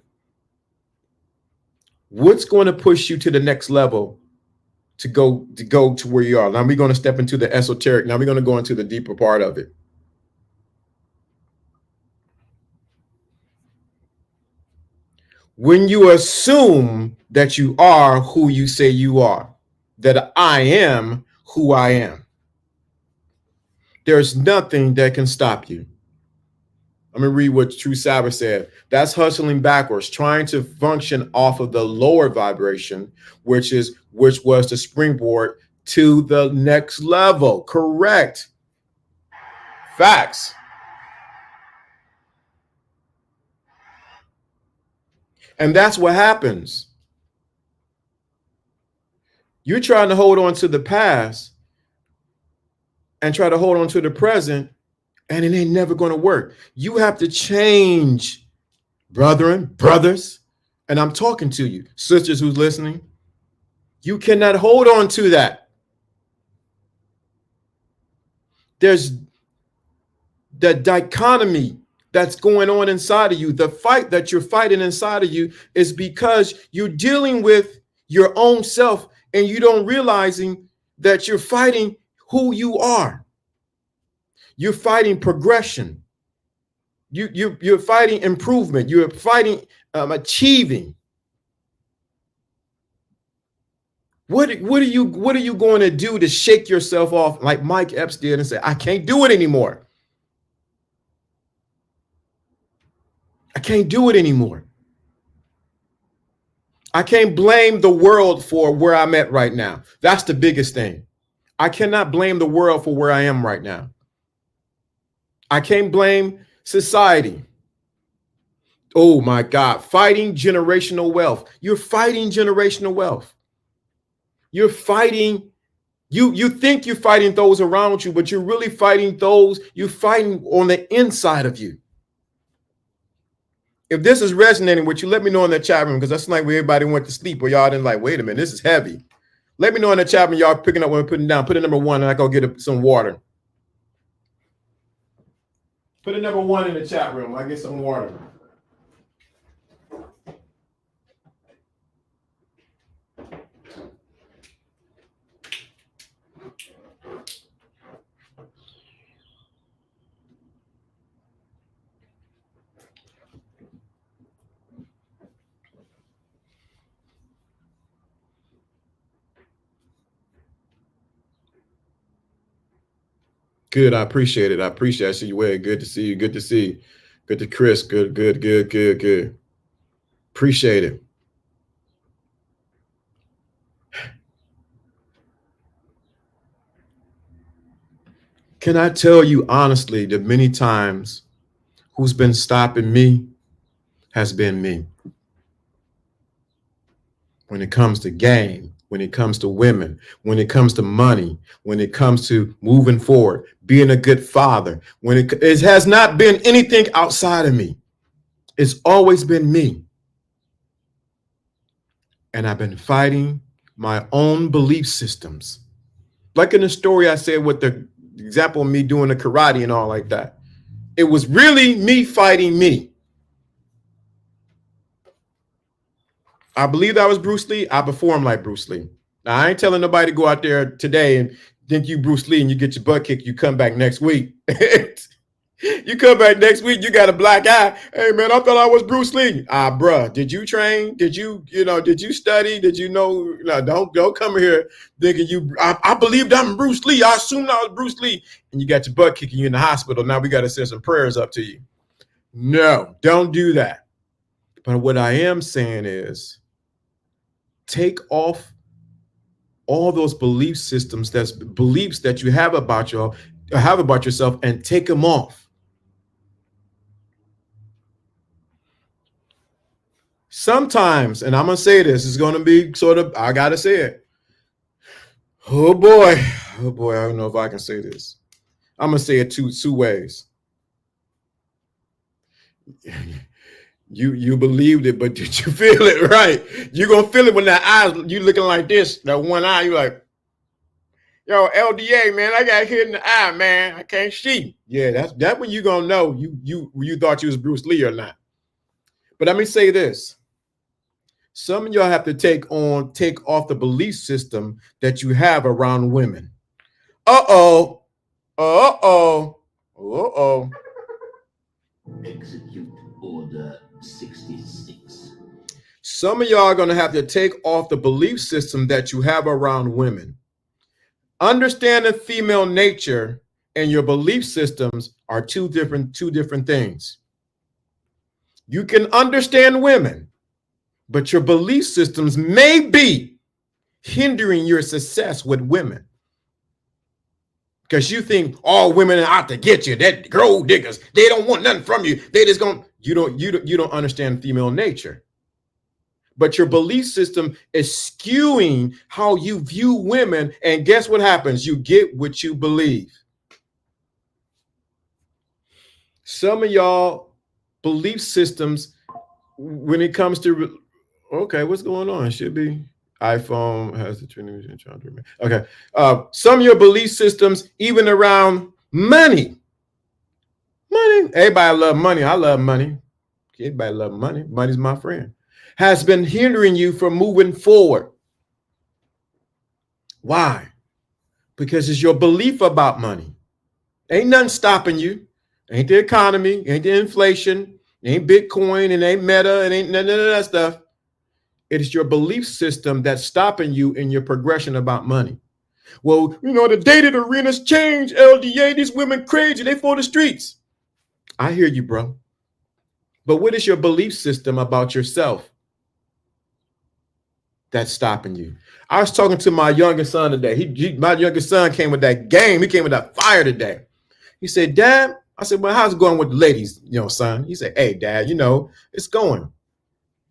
What's going to push you to the next level to go to where you are? Now we're going to step into the esoteric. Now we're going to go into the deeper part of it. When you assume that you are who you say you are, that I am who I am, there's nothing that can stop you. Let me read what True Sabbath said. That's hustling backwards, trying to function off of the lower vibration, which was the springboard to the next level. Correct. Facts. And that's what happens. You're trying to hold on to the past and try to hold on to the present, and it ain't never going to work. You have to change, brothers. And I'm talking to you, sisters who's listening. You cannot hold on to that. There's the dichotomy that's going on inside of you. The fight that you're fighting inside of you is because you're dealing with your own self and you don't realizing that you're fighting who you are. You're fighting progression. You're fighting improvement. You're fighting achieving. What are you going to do to shake yourself off like Mike Epps did and say, I can't do it anymore. I can't do it anymore. I can't blame the world for where I'm at right now. That's the biggest thing. I cannot blame the world for where I am right now. I can't blame society. Oh my God, fighting generational wealth. You're fighting generational wealth. You're fighting, you think you're fighting those around you, but you're really fighting you're fighting on the inside of you. If this is resonating with you, let me know in the chat room, because that's like where everybody went to sleep or y'all didn't like, wait a minute, this is heavy. Let me know in the chat room, y'all picking up what I'm putting down. Put a number 1 and I go get some water. Put a number 1 in the chat room. I get some water. Good. I appreciate it. I see you, Wade. Good to see you. Good to see you. Good to Chris. Good. Appreciate it. Can I tell you honestly that many times who's been stopping me has been me. When it comes to game, when it comes to women, when it comes to money, when it comes to moving forward, being a good father, when it has not been anything outside of me. It's always been me. And I've been fighting my own belief systems. Like in the story I said with the example of me doing the karate and all like that. It was really me fighting me. I believe I was Bruce Lee. I performed like Bruce Lee. Now, I ain't telling nobody to go out there today and think you Bruce Lee and you get your butt kicked. You come back next week. You come back next week, you got a black eye. Hey, man, I thought I was Bruce Lee. Bruh, did you train? Did you study? Did you know? No, don't come here thinking I believed I'm Bruce Lee. I assumed I was Bruce Lee. And you got your butt kicking you in the hospital. Now we got to send some prayers up to you. No, don't do that. But what I am saying is take off all those belief systems, that's beliefs that you have about yourself, and take them off. Sometimes, and I'm going to say this, is going to be sort of, I got to say it. Oh boy, I don't know if I can say this. I'm going to say it two ways. You believed it, but did you feel it? Right. You're going to feel it when that eye, you looking like this, that one eye, you like, yo, LDA, man, I got hit in the eye, man. I can't see. Yeah, that's when you're going to know you thought you was Bruce Lee or not. But let me say this. Some of y'all have to take off the belief system that you have around women. Execute Order 66. Some of y'all are going to have to take off the belief system that you have around women. Understanding female nature and your belief systems are two different things. You can understand women, but your belief systems may be hindering your success with women. Because you think all women are out to get you, that gold diggers, they don't want nothing from you. They just gonna, you don't understand female nature. But your belief system is skewing how you view women. And guess what happens? You get what you believe. Some of y'all belief systems, when it comes to, okay, what's going on? It should be iPhone has the Trinity. Okay. Some of your belief systems, even around money. Everybody love money. I love money. Everybody love money. Money's my friend. Has been hindering you from moving forward. Why? Because it's your belief about money. Ain't nothing stopping you. Ain't the economy, ain't the inflation, ain't Bitcoin, and ain't Meta, and ain't none of that stuff. It is your belief system that's stopping you in your progression about money. Well, the dated arena's changed, LDA, these women crazy, they for the streets. I hear you, bro. But what is your belief system about yourself that's stopping you? I was talking to my youngest son today. My youngest son came with that game. He came with that fire today. He said, Dad, I said, well, how's it going with the ladies, son? He said, hey, Dad, it's going.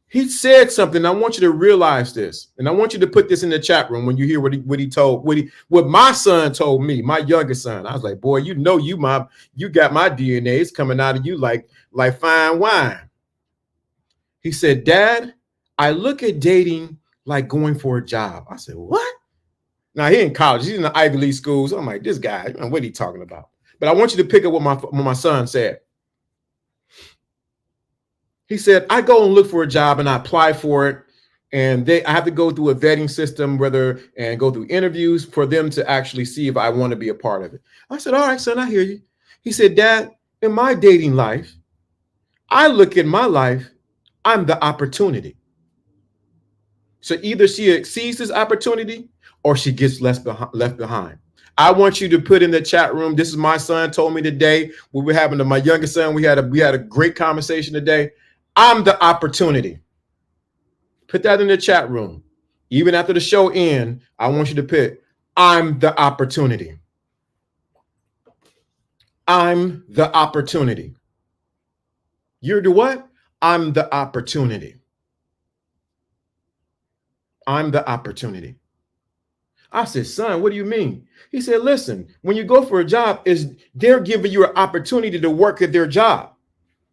He said something. I want you to realize this, and I want you to put this in the chat room when you hear what my son told me, my youngest son. I was like, boy, you got my DNA. It's coming out of you like fine wine. He said, Dad, I look at dating like going for a job. I said, what? Now he in college. He's in the Ivy League schools. I'm like, this guy, what are you talking about? But I want you to pick up what my son said. He said, I go and look for a job and I apply for it. And I have to go through a vetting system, and go through interviews for them to actually see if I want to be a part of it. I said, all right, son, I hear you. He said, Dad, in my dating life, I look at my life, I'm the opportunity. So either she exceeds this opportunity or she gets left behind. I want you to put in the chat room. This is my son told me today. We were having my youngest son. We had a great conversation today. I'm the opportunity. Put that in the chat room. Even after the show ends, I want you to put, I'm the opportunity. I'm the opportunity. You're the what? I'm the opportunity. I'm the opportunity. I said, son, what do you mean? He said, listen, when you go for a job, they're giving you an opportunity to work at their job.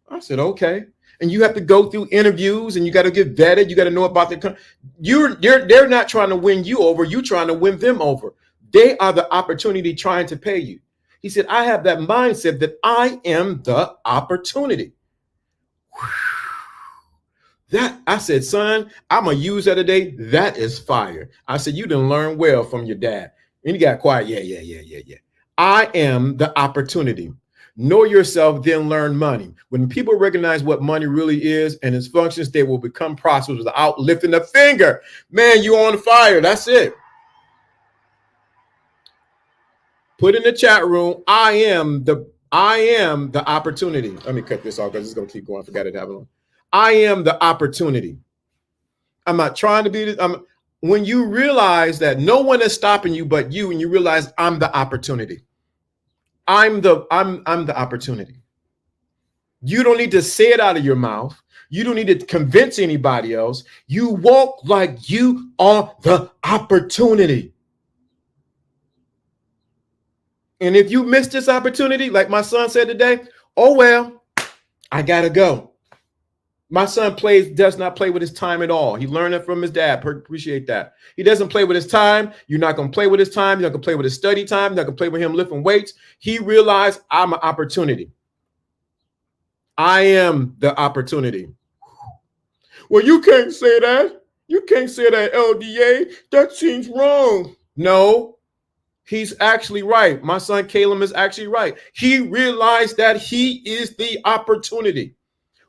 I said, okay. And you have to go through interviews and you got to get vetted. You got to know about they're not trying to win you over. You're trying to win them over. They are the opportunity trying to pay you. He said, I have that mindset that I am the opportunity. That I said, son, I'm gonna use that today. That is fire. I said, you didn't learn well from your dad. And he got quiet. Yeah. I am the opportunity. Know yourself, then learn money. When people recognize what money really is and its functions, they will become prosperous without lifting a finger. Man, you on fire. That's it. Put in the chat room, I am the opportunity. Let me cut this off because it's gonna keep going. I forgot it happened. I am the opportunity. I'm not trying to be this. When you realize that no one is stopping you but you, and you realize I'm the opportunity. I'm the opportunity. You don't need to say it out of your mouth. You don't need to convince anybody else. You walk like you are the opportunity. And if you miss this opportunity, like my son said today, oh well, I gotta go. My son does not play with his time at all. He learned it from his dad. Appreciate that. He doesn't play with his time. You're not going to play with his time. You're not going to play with his study time. You're not going to play with him lifting weights. He realized I'm an opportunity. I am the opportunity. Well, you can't say that. You can't say that, LDA. That seems wrong. No, he's actually right. My son Caleb is actually right. He realized that he is the opportunity.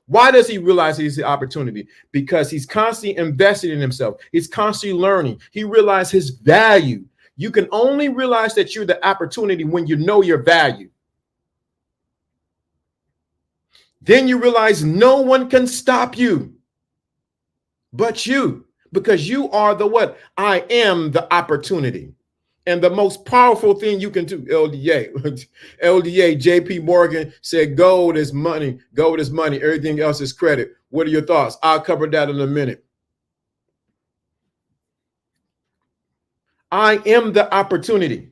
Why does he realize he's the opportunity? Because he's constantly invested in himself. He's constantly learning. He realized his value. You can only realize that you're the opportunity when you know your value. Then you realize no one can stop you but you, because you are the what? I am the opportunity. And the most powerful thing you can do, LDA, JP Morgan said, gold is money. Gold is money. Everything else is credit. What are your thoughts? I'll cover that in a minute. I am the opportunity.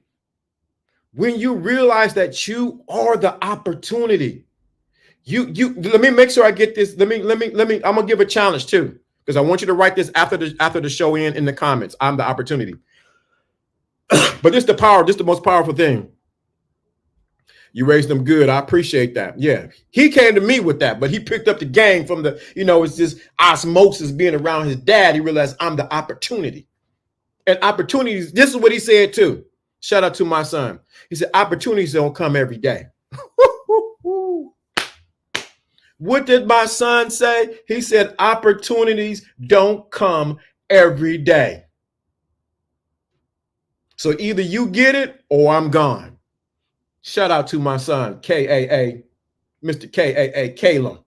When you realize that you are the opportunity, you let me make sure I get this. Let me, I'm gonna give a challenge too, because I want you to write this after the show in the comments. I'm the opportunity. But this is the power, this is the most powerful thing. You raised them good. I appreciate that. Yeah. He came to me with that, but he picked up the game from the, it's just osmosis being around his dad. He realized I'm the opportunity. And opportunities, this is what he said too. Shout out to my son. He said, opportunities don't come every day. What did my son say? He said, opportunities don't come every day. So either you get it or I'm gone. Shout out to my son, KAA, Mr. KAA, Caleb.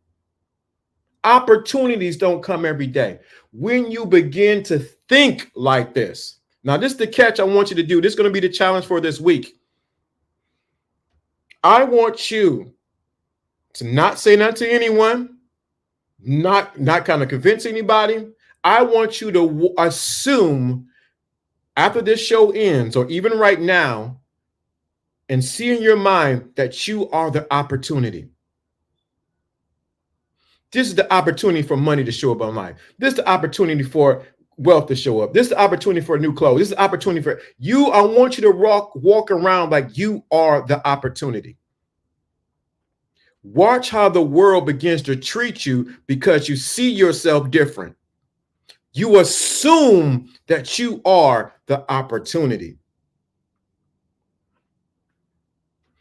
Opportunities don't come every day. When you begin to think like this, now this is the catch I want you to do. This is going to be the challenge for this week. I want you to not say nothing to anyone, not kind of convince anybody. I want you to assume after this show ends, or even right now, and see in your mind that you are the opportunity. This is the opportunity for money to show up on life. This is the opportunity for wealth to show up. This is the opportunity for new clothes. This is the opportunity for you. I want you to walk around like you are the opportunity. Watch how the world begins to treat you because you see yourself different. You assume that you are the opportunity.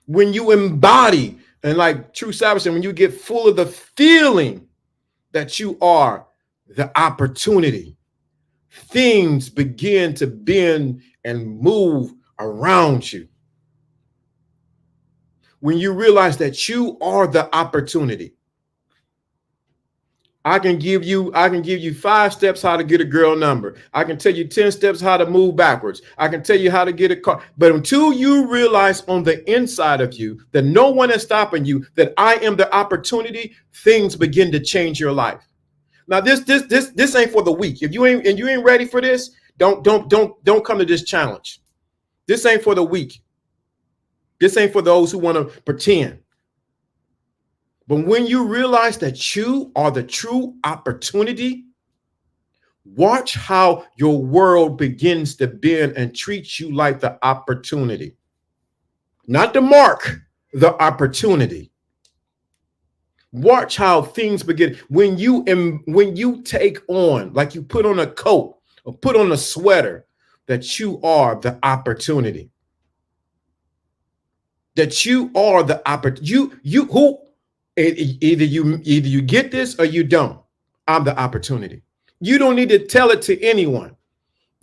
When you embody, and like True Savage said, when you get full of the feeling that you are the opportunity, things begin to bend and move around you. When you realize that you are the opportunity, I can give you 5 steps how to get a girl number. I can tell you 10 steps how to move backwards. I can tell you how to get a car. But until you realize on the inside of you that no one is stopping you, that I am the opportunity, things begin to change your life. Now this ain't for the weak. If you ain't ready for this, don't come to this challenge. This ain't for the weak. This ain't for those who want to pretend. But when you realize that you are the true opportunity, watch how your world begins to bend and treat you like the opportunity. Not the mark, the opportunity. Watch how things begin. When you take on, like you put on a coat or put on a sweater, that you are the opportunity. That you are the opportunity. Either you get this or you don't. I'm the opportunity. You don't need to tell it to anyone.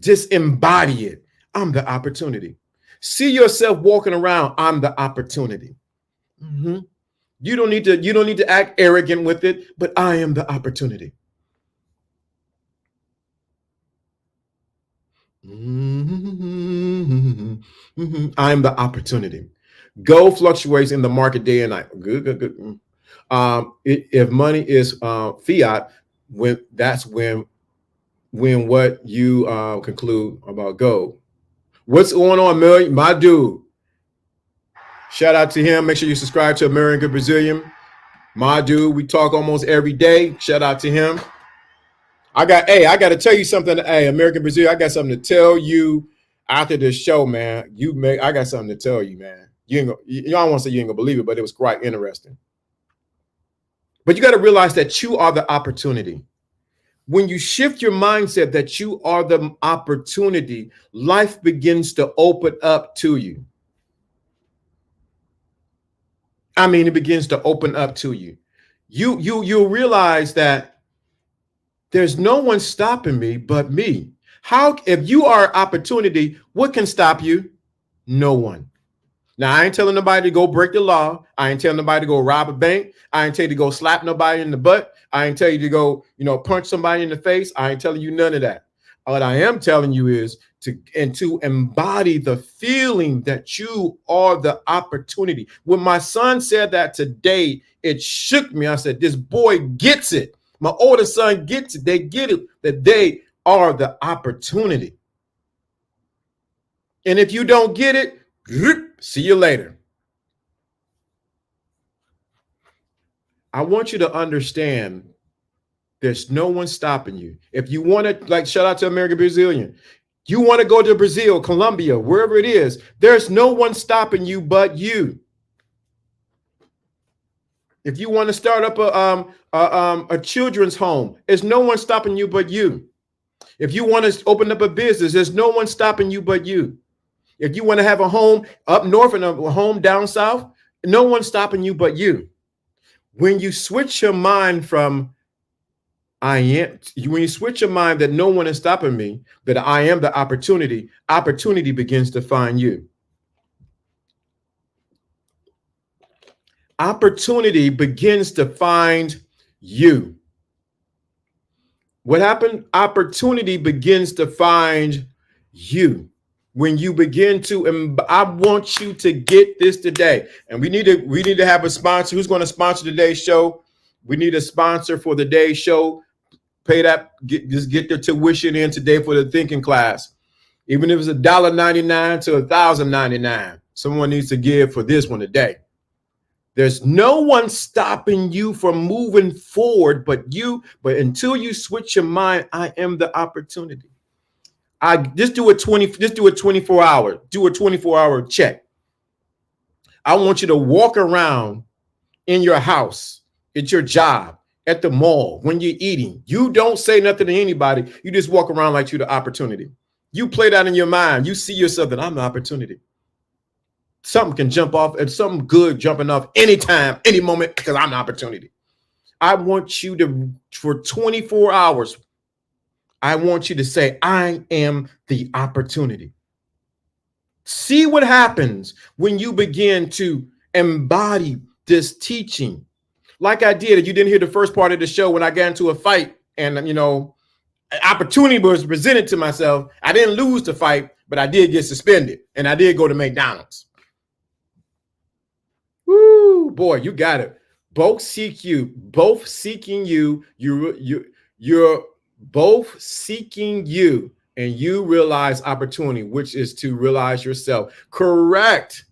Just embody it. I'm the opportunity. See yourself walking around. I'm the opportunity. Mm-hmm. You don't need to act arrogant with it, but I am the opportunity. Mm-hmm. Mm-hmm. I am the opportunity. Gold fluctuates in the market day and night. Good. If money is fiat, when what you conclude about gold. What's going on, Million? My dude. Shout out to him. Make sure you subscribe to American Brazilian. My dude, we talk almost every day. Shout out to him. I got to tell you something. Hey, American Brazilian, I got something to tell you after this show, man. I got something to tell you, man. You don't want to say you ain't gonna believe it, but it was quite interesting. But you got to realize that you are the opportunity. When you shift your mindset that you are the opportunity, life begins to open up to you. I mean, it begins to open up to you. You'll realize that there's no one stopping me but me. If you are an opportunity, what can stop you? No one. Now, I ain't telling nobody to go break the law. I ain't telling nobody to go rob a bank. I ain't tell you to go slap nobody in the butt. I ain't tell you to go, punch somebody in the face. I ain't telling you none of that. What I am telling you is to embody the feeling that you are the opportunity. When my son said that today, it shook me. I said, this boy gets it. My older son gets it. They get it, that they are the opportunity. And if you don't get it, see you later. I want you to understand there's no one stopping you. If you want to, like, shout out to American Brazilian, you want to go to Brazil, Colombia, wherever it is, there's no one stopping you but you. If you want to start up a children's home, there's no one stopping you but you. If you want to open up a business, there's no one stopping you but you. If you want to have a home up north and a home down south, no one's stopping you but you. When you switch your mind from when you switch your mind that no one is stopping me, that I am the opportunity, opportunity begins to find you. Opportunity begins to find you. What happened? Opportunity begins to find you. When you begin to, I want you to get this today. And we need to have a sponsor. Who's going to sponsor today's show? We need a sponsor for the day's show. Pay that, just get their tuition in today for the thinking class. Even if it's $1.99 to $1,099, someone needs to give for this one today. There's no one stopping you from moving forward but you. But until you switch your mind, I am the opportunity. Do a 24-hour check. I want you to walk around in your house, at your job, at the mall, when you're eating. You don't say nothing to anybody. You just walk around like you're the opportunity. You play that in your mind. You see yourself that I'm the opportunity. Something can jump off, and something good jumping off anytime, any moment, because I'm the opportunity. I want you to, for 24 hours, I want you to say, I am the opportunity. See what happens when you begin to embody this teaching. Like I did, you didn't hear the first part of the show when I got into a fight and, you know, an opportunity was presented to myself. I didn't lose the fight, but I did get suspended and I did go to McDonald's. Woo, boy, you got it. Both seeking you. You're both seeking you, and you realize opportunity, which is to realize yourself. Correct.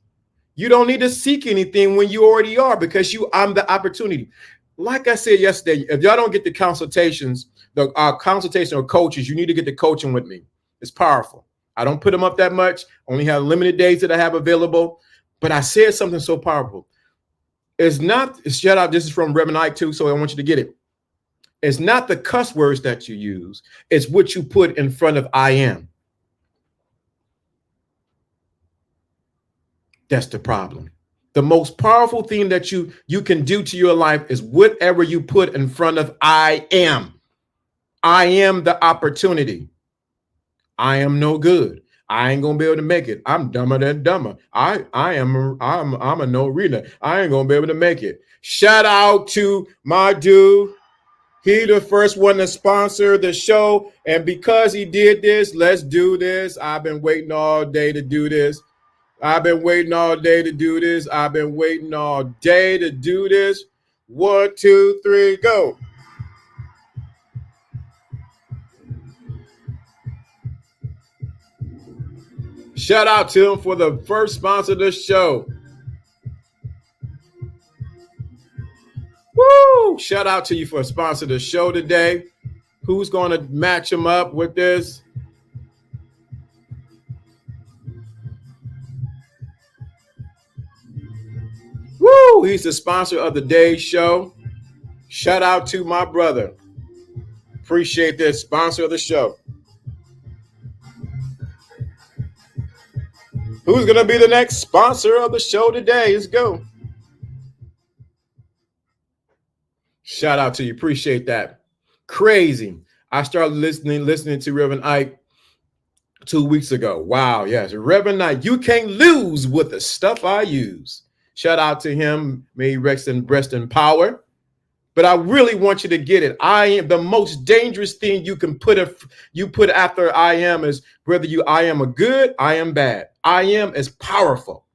You don't need to seek anything when you already are, because I'm the opportunity. Like I said yesterday, if y'all don't get the consultations, the consultation or coaches, you need to get the coaching with me. It's powerful. I don't put them up that much. Only have limited days that I have available. But I said something so powerful. It's not, shout out, this is from Reverend Ike too, so I want you to get it. It's not the cuss words that you use. It's what you put in front of I am. That's the problem. The most powerful thing that you can do to your life is whatever you put in front of I am. I am the opportunity. I am no good. I ain't gonna be able to make it. I'm dumber than dumber. I'm a no reader. I ain't gonna be able to make it. Shout out to my dude. He the first one to sponsor the show, and because he did this, let's do this. I've been waiting all day to do this. I've been waiting all day to do this. I've been waiting all day to do this. 1, 2, 3, go. Shout out to him for the first sponsor of the show. Woo! Shout out to you for sponsoring the show today. Who's going to match him up with this? Woo! He's the sponsor of the day's show. Shout out to my brother. Appreciate this sponsor of the show. Who's going to be the next sponsor of the show today? Let's go. Shout out to you. Appreciate that. Crazy. I started listening to Reverend Ike 2 weeks ago. Wow. Yes. Reverend Ike, you can't lose with the stuff I use. Shout out to him. May he rest in power. But I really want you to get it. I am the most dangerous thing you can put after I am is whether I am a good, I am bad. I am is powerful.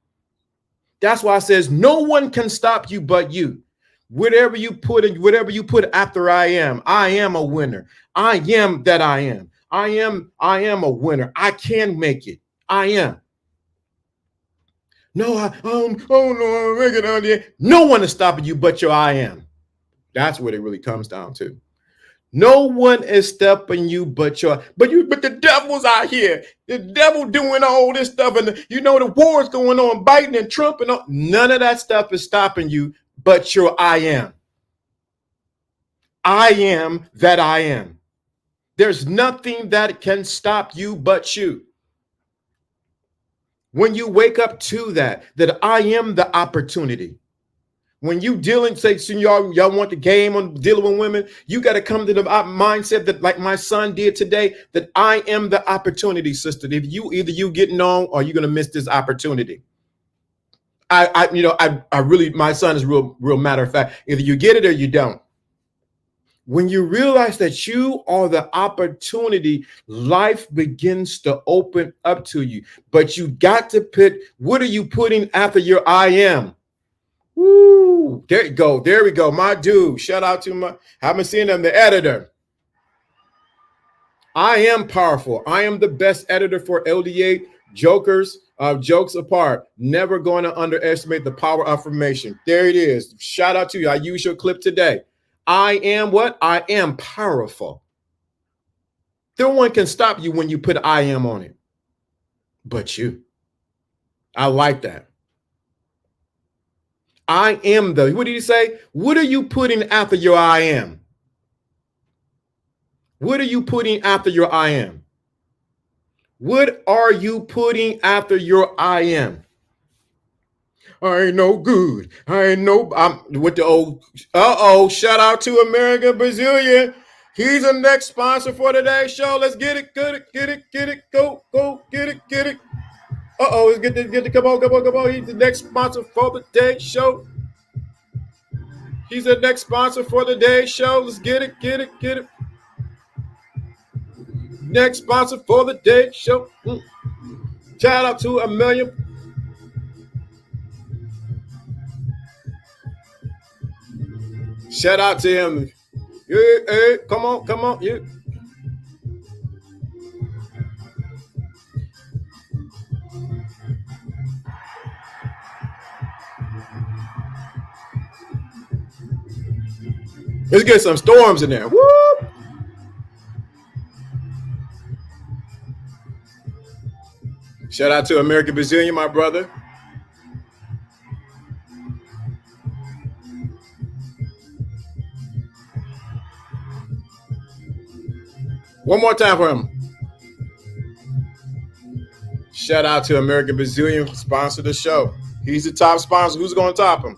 That's why it says no one can stop you but you. Whatever you put after I am a winner. I am that I am. I am a winner. I can make it. I am. No, I'm making it out there. No one is stopping you but your I am. That's what it really comes down to. No one is stopping you but the devil's out here. The devil doing all this stuff, and the war's going on, Biden and Trump and all. None of that stuff is stopping you but your I am. I am that I am. There's nothing that can stop you but you. When you wake up to that I am the opportunity. When you dealing, say, y'all want the game on dealing with women, you got to come to the mindset that, like my son did today, that I am the opportunity, sister. If either you getting on or you're gonna miss this opportunity. I really, my son is real matter of fact. Either you get it or you don't. When you realize that you are the opportunity, life begins to open up to you. But you got to what are you putting after your I am? Woo! There you go. There we go. My dude. Shout out to haven't seen him, the editor. I am powerful. I am the best editor for LDA Jokers. Jokes apart. Never going to underestimate the power of affirmation. There it is. Shout out to you. I use your clip today. I am what? I am powerful. No one can stop you when you put I am on it. But you. I like that. I am what did he say? What are you putting after your I am? What are you putting after your I am? What are you putting after your I am? I ain't no good. I'm with the old, shout out to American Brazilian. He's the next sponsor for today's show. Let's get it, get it, go, get it. Let's get it, come on. He's the next sponsor for the day show. He's the next sponsor for the day show. Let's get it, get it, get it. Next sponsor for the day show. Shout out to Amelia. Shout out to him. Hey, come on. Yeah. Let's get some storms in there. Woo! Shout out to American Brazilian, my brother. One more time for him. Shout out to American Brazilian, sponsor the show. He's the top sponsor. Who's going to top him?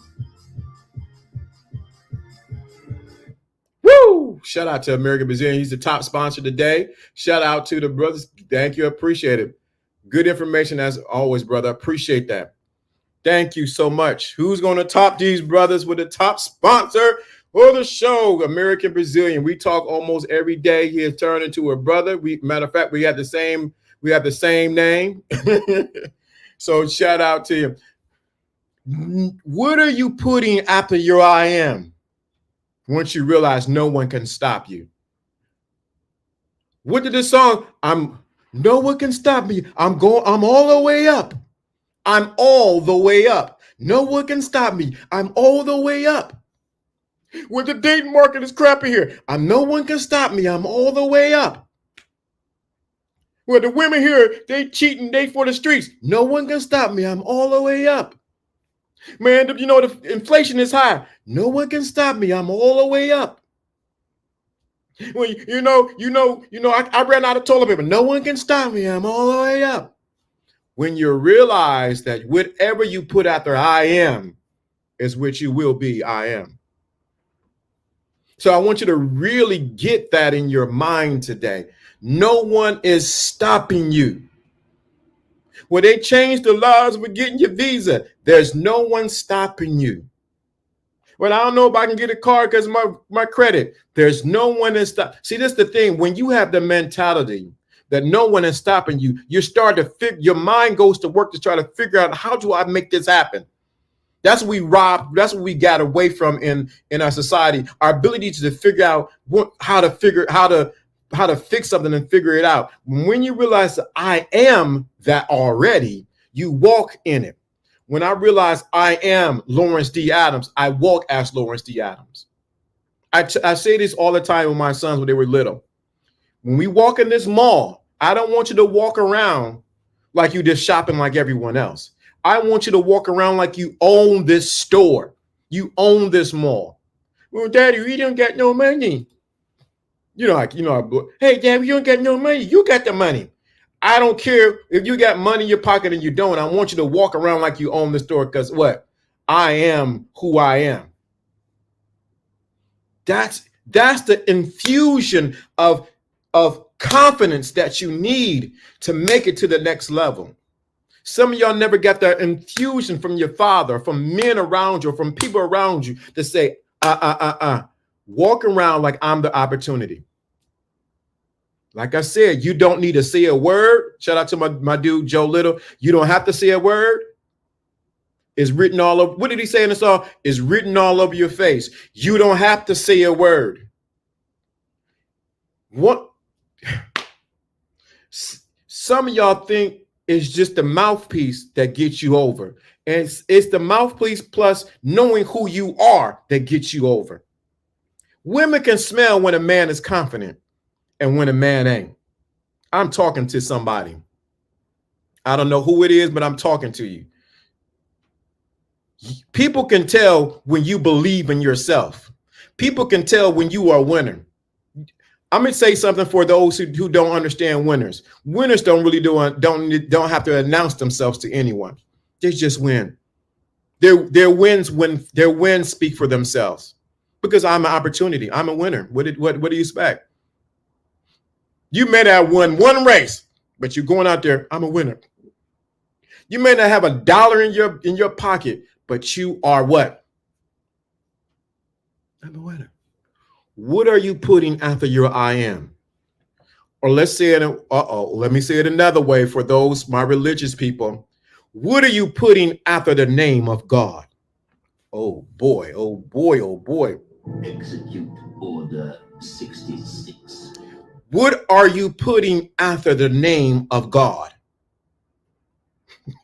Woo! Shout out to American Brazilian. He's the top sponsor today. Shout out to the brothers. Thank you. Appreciate it. Good information as always, brother. Appreciate that. Thank you so much. Who's going to top these brothers with the top sponsor for the show? American Brazilian. We talk almost every day. He has turned into a brother. Matter of fact, we have the same name. So shout out to him. What are you putting after your I am? Once you realize no one can stop you. What did this song? No one can stop me. I'm all the way up. I'm all the way up. No one can stop me. I'm all the way up. When the dating market is crappy here, no one can stop me. I'm all the way up. When the women here, they cheating, they for the streets. No one can stop me. I'm all the way up. Man, the inflation is high. No one can stop me. I'm all the way up. Well, I ran out of toilet paper. No one can stop me. I'm all the way up. When you realize that whatever you put after I am is what you will be, I am. So I want you to really get that in your mind today. No one is stopping you. When they changed the laws for getting your visa, there's no one stopping you. Well, I don't know if I can get a card because of my credit. There's no one is stopping. See, this is the thing. When you have the mentality that no one is stopping you, you start to your mind goes to work to try to figure out, how do I make this happen? That's what we got away from in our society. Our ability to figure out how to fix something and figure it out. When you realize that I am that already, you walk in it. When I realize I am Lawrence D. Adams, I walk as Lawrence D. Adams. I say this all the time with my sons when they were little. When we walk in this mall, I don't want you to walk around like you're just shopping like everyone else. I want you to walk around like you own this store. You own this mall. Well, Daddy, we don't get no money. Hey, Daddy, you don't get no money. You got the money. I don't care if you got money in your pocket and you don't. I want you to walk around like you own the store, because what? I am who I am. That's the infusion of confidence that you need to make it to the next level. Some of y'all never got that infusion from your father, from men around you, or from people around you to say, walk around like I'm the opportunity. Like I said, you don't need to say a word. Shout out to my dude, Joe Little. You don't have to say a word. It's written all over. What did he say in the song? It's written all over your face. You don't have to say a word. What? Some of y'all think it's just the mouthpiece that gets you over. And it's the mouthpiece plus knowing who you are that gets you over. Women can smell when a man is confident and when a man ain't. I'm talking to somebody. I don't know who it is, but I'm talking to you. People can tell when you believe in yourself. People can tell when you are a winner. I'm going to say something for those who don't understand winners. Winners don't have to announce themselves to anyone. They just win. Their wins speak for themselves. Because I'm an opportunity. I'm a winner. What do you expect? You may not have won one race, but you're going out there. I'm a winner. You may not have $1 in your pocket, but you are what? I'm a winner. What are you putting after your I am? Or let's say it, let me say it another way for those, my religious people. What are you putting after the name of God? Oh boy, oh boy, oh boy. Execute Order 66. What are you putting after the name of God?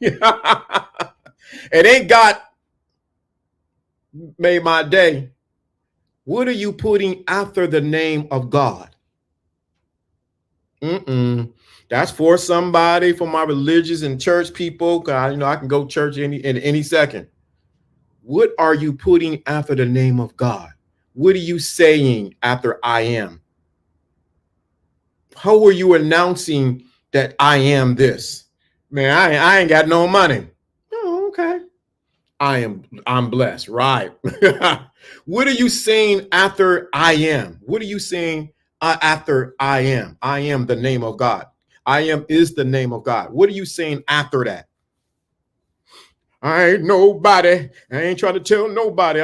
It ain't God made my day. What are you putting after the name of God? That's for somebody, for my religious and church people. I can go church in any second. What are you putting after the name of God? What are you saying after I am? How are you announcing that I am this? Man, I ain't got no money. Oh, okay. I'm blessed, right? What are you saying after I am? What are you saying after I am? I am the name of God. I am is the name of God. What are you saying after that? I ain't nobody. I ain't trying to tell nobody.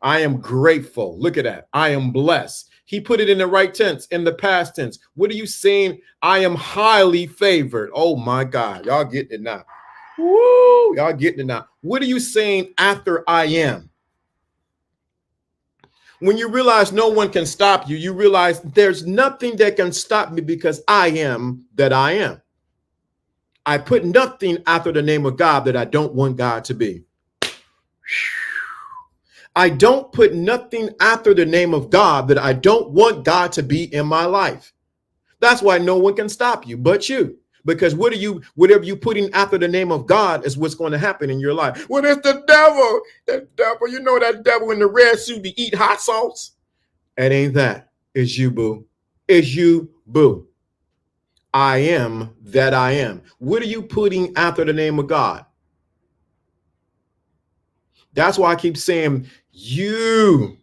I am grateful. Look at that. I am blessed. He put it in the right tense, in the past tense. What are you saying? I am highly favored. Oh my God. Y'all getting it now. Woo, y'all getting it now. What are you saying after I am? When you realize no one can stop you, you realize there's nothing that can stop me because I am that I am. I put nothing after the name of God that I don't want God to be. I don't put nothing after the name of God that I don't want God to be in my life. That's why no one can stop you but you. Because whatever you putting after the name of God is what's going to happen in your life. Well, it's the devil. The devil, you know that devil in the red suit to eat hot sauce? It ain't that. It's you, boo. It's you, boo. I am that I am. What are you putting after the name of God? That's why I keep saying you.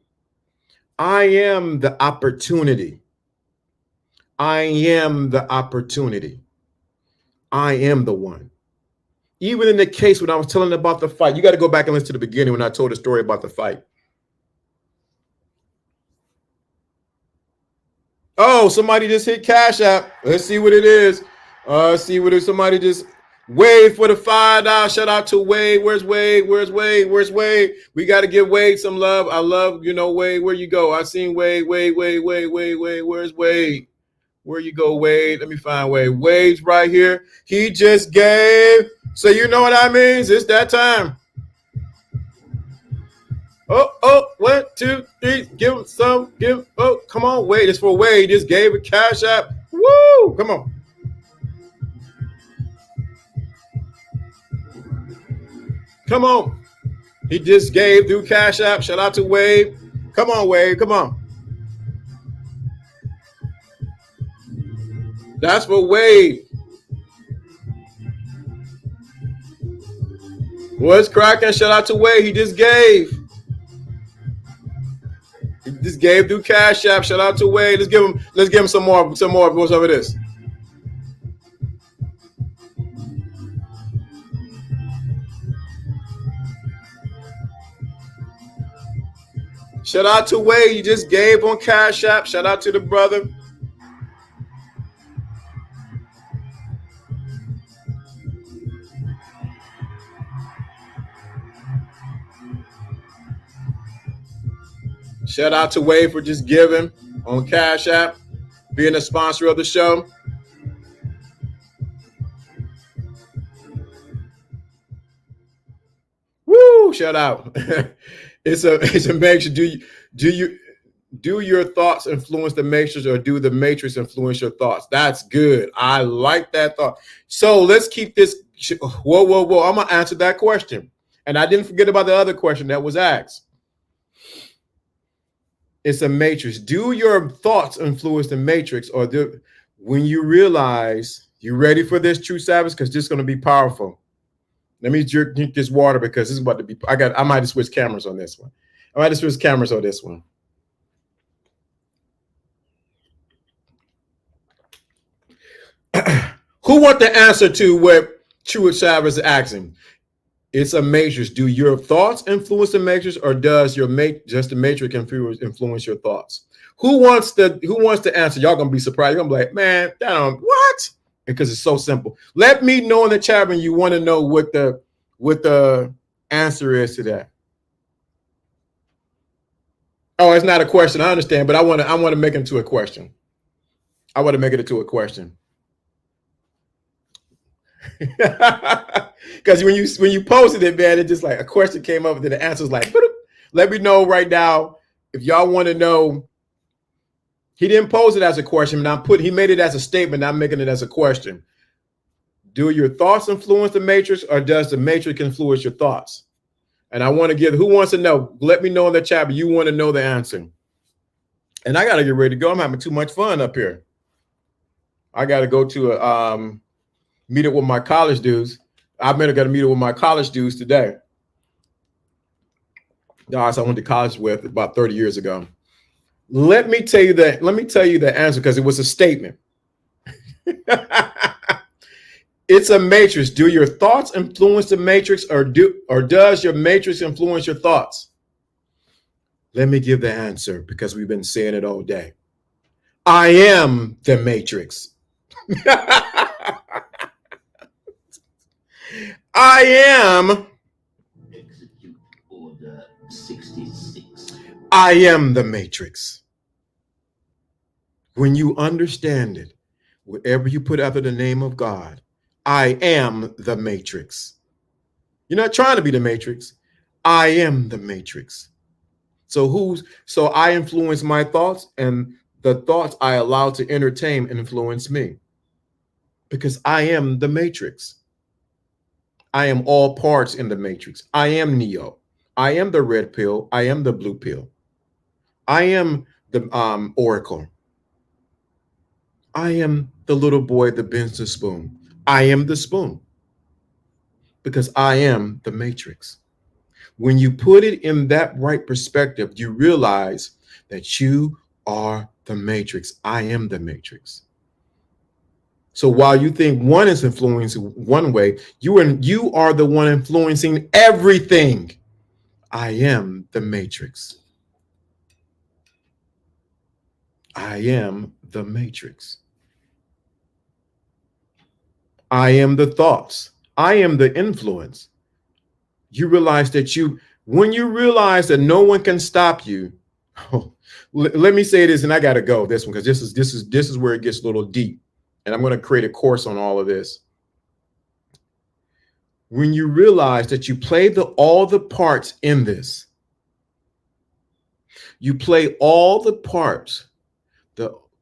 I am the opportunity. I am the opportunity. I am the one. Even in the case when I was telling about the fight, you got to go back and listen to the beginning when I told the story about the fight. Oh, somebody just hit Cash App. Let's see what it is. See what it is. Somebody just Wade for the $5. Shout out to Wade. Where's Wade? Where's Wade? Where's Wade? We got to give Wade some love. I love, Wade. Where you go? I seen Wade. Wade. Where's Wade? Where you go, Wade? Let me find Wade. Wade's right here. He just gave. So you know what I mean? It's that time. Oh, 1, 2, 3. Give him some. Come on, Wade. It's for Wade. Just gave a Cash App. Woo! Come on. Come on. He just gave through Cash App. Shout out to Wade. Come on, Wade. Come on. That's for Wade. What's cracking? Shout out to Wade. He just gave. He just gave through Cash App. Shout out to Wade. Let's give him some more. Some of this. Shout out to Wade. He just gave on Cash App. Shout out to the brother. Shout out to Wade for just giving on Cash App, being a sponsor of the show. Woo! Shout out. It's a matrix. Do your thoughts influence the matrix, or do the matrix influence your thoughts? That's good. I like that thought. So let's keep this. Whoa. I'm gonna answer that question, and I didn't forget about the other question that was asked. It's a matrix. Do your thoughts influence the matrix, or when you realize you're ready for this, True Savage, because this is going to be powerful. Let me drink this water because this is about to be. I might have switched cameras on this one. Who want the answer to what True Savage is asking? It's a matrix. Do your thoughts influence the matrix, or does your just the matrix influence your thoughts? Who wants to answer? Y'all gonna be surprised. You're gonna be like, man, damn, what? Because it's so simple. Let me know in the chat when you want to know what the answer is to that. Oh, it's not a question. I understand, but I want to make it into a question. I want to make it into a question. Because when you posted it, man, it just like a question came up, and then the answer's like, boop. Let me know right now if y'all want to know. He didn't pose it as a question, and he made it as a statement. I'm making it as a question. Do your thoughts influence the matrix, or does the matrix influence your thoughts? And I want to give, who wants to know? Let me know in the chat, but you want to know the answer. And I got to get ready to go. I'm having too much fun up here. I got to go to a meet up with my college dudes. I've got to meet up with my college dudes today. Guys, I went to college with about 30 years ago. Let me tell you the answer, because it was a statement. It's a matrix. Do your thoughts influence the matrix, or does your matrix influence your thoughts? Let me give the answer, because we've been saying it all day. I am the matrix. I am. Execute Order 66. I am the matrix. When you understand it, whatever you put after the name of God, I am the matrix. You're not trying to be the matrix. I am the matrix. So I influence my thoughts, and the thoughts I allow to entertain and influence me, because I am the matrix. I am all parts in the matrix. I am Neo. I am the red pill. I am the blue pill. I am the oracle. I am the little boy that bends the spoon. I am the spoon, because I am the matrix. When you put it in that right perspective, you realize that you are the matrix. I am the matrix. So while you think one is influencing one way, you are the one influencing everything. I am the matrix. I am the matrix. I am the thoughts. I am the influence. You realize that when you realize that no one can stop you. Oh, let me say this, and I got to go this one, because this is where it gets a little deep. And I'm going to create a course on all of this. When you realize that you play all the parts in this, you play all the parts.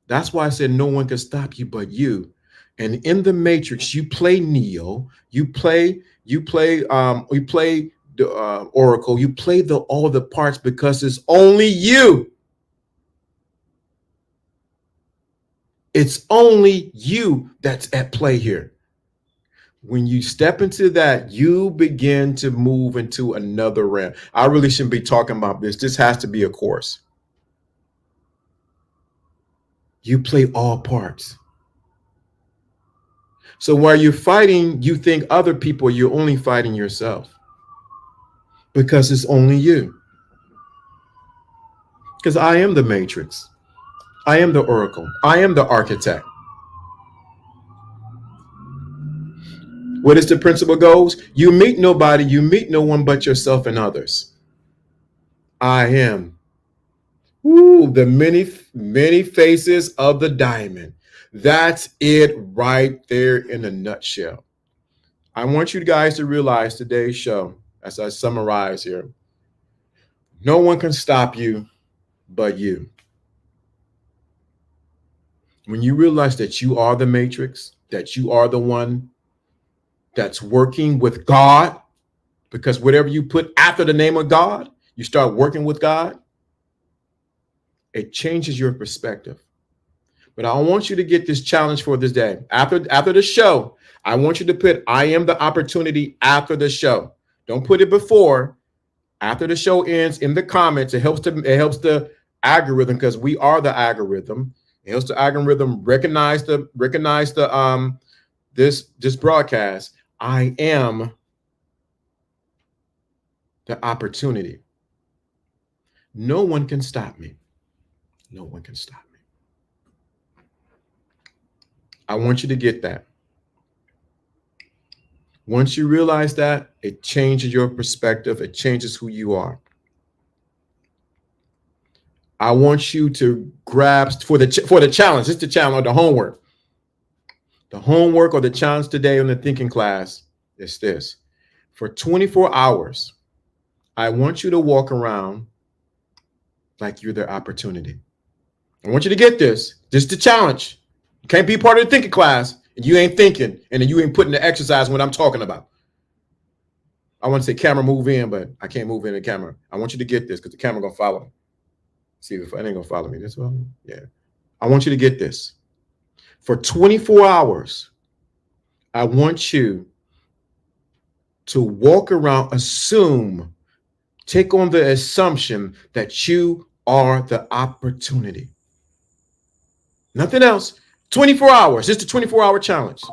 That's why I said no one can stop you but you. And in the matrix, you play Neo, you play the oracle, you play all the parts, because it's only you. It's only you that's at play here. When you step into that, you begin to move into another realm. I really shouldn't be talking about this. This has to be a course. You play all parts. So while you're fighting, you think other people, you're only fighting yourself, because it's only you. Because I am the matrix. I am the oracle. I am the architect. What is the principle goes? You meet nobody, you meet no one but yourself and others. I am. The many faces of the diamond. That's it right there in a nutshell. I want you guys to realize today's show, as I summarize here, no one can stop you but you. When you realize that you are the matrix, that you are the one that's working with God, because whatever you put after the name of God, you start working with God, it changes your perspective. But I want you to get this challenge for this day. After the show, I want you to put I am the opportunity after the show. Don't put it before. After the show ends, in the comments, it helps the algorithm, because we are the algorithm. It helps the algorithm recognize this broadcast. I am the opportunity. No one can stop me. No one can stop me. I want you to get that. Once you realize that, it changes your perspective. It changes who you are. I want you to grasp for the challenge. It's the challenge or the homework. The homework or the challenge today in the thinking class is this. For 24 hours, I want you to walk around like you're their opportunity. I want you to get this. This is the challenge. You can't be part of the thinking class and you ain't thinking and you ain't putting the exercise what I'm talking about. I want to say camera move in, but I can't move in the camera. I want you to get this because the camera gonna follow me. See if it ain't gonna follow me this one. Yeah. I want you to get this. For 24 hours, I want you to walk around, take on the assumption that you are the opportunity. Nothing else. 24 hours. It's the 24-hour challenge.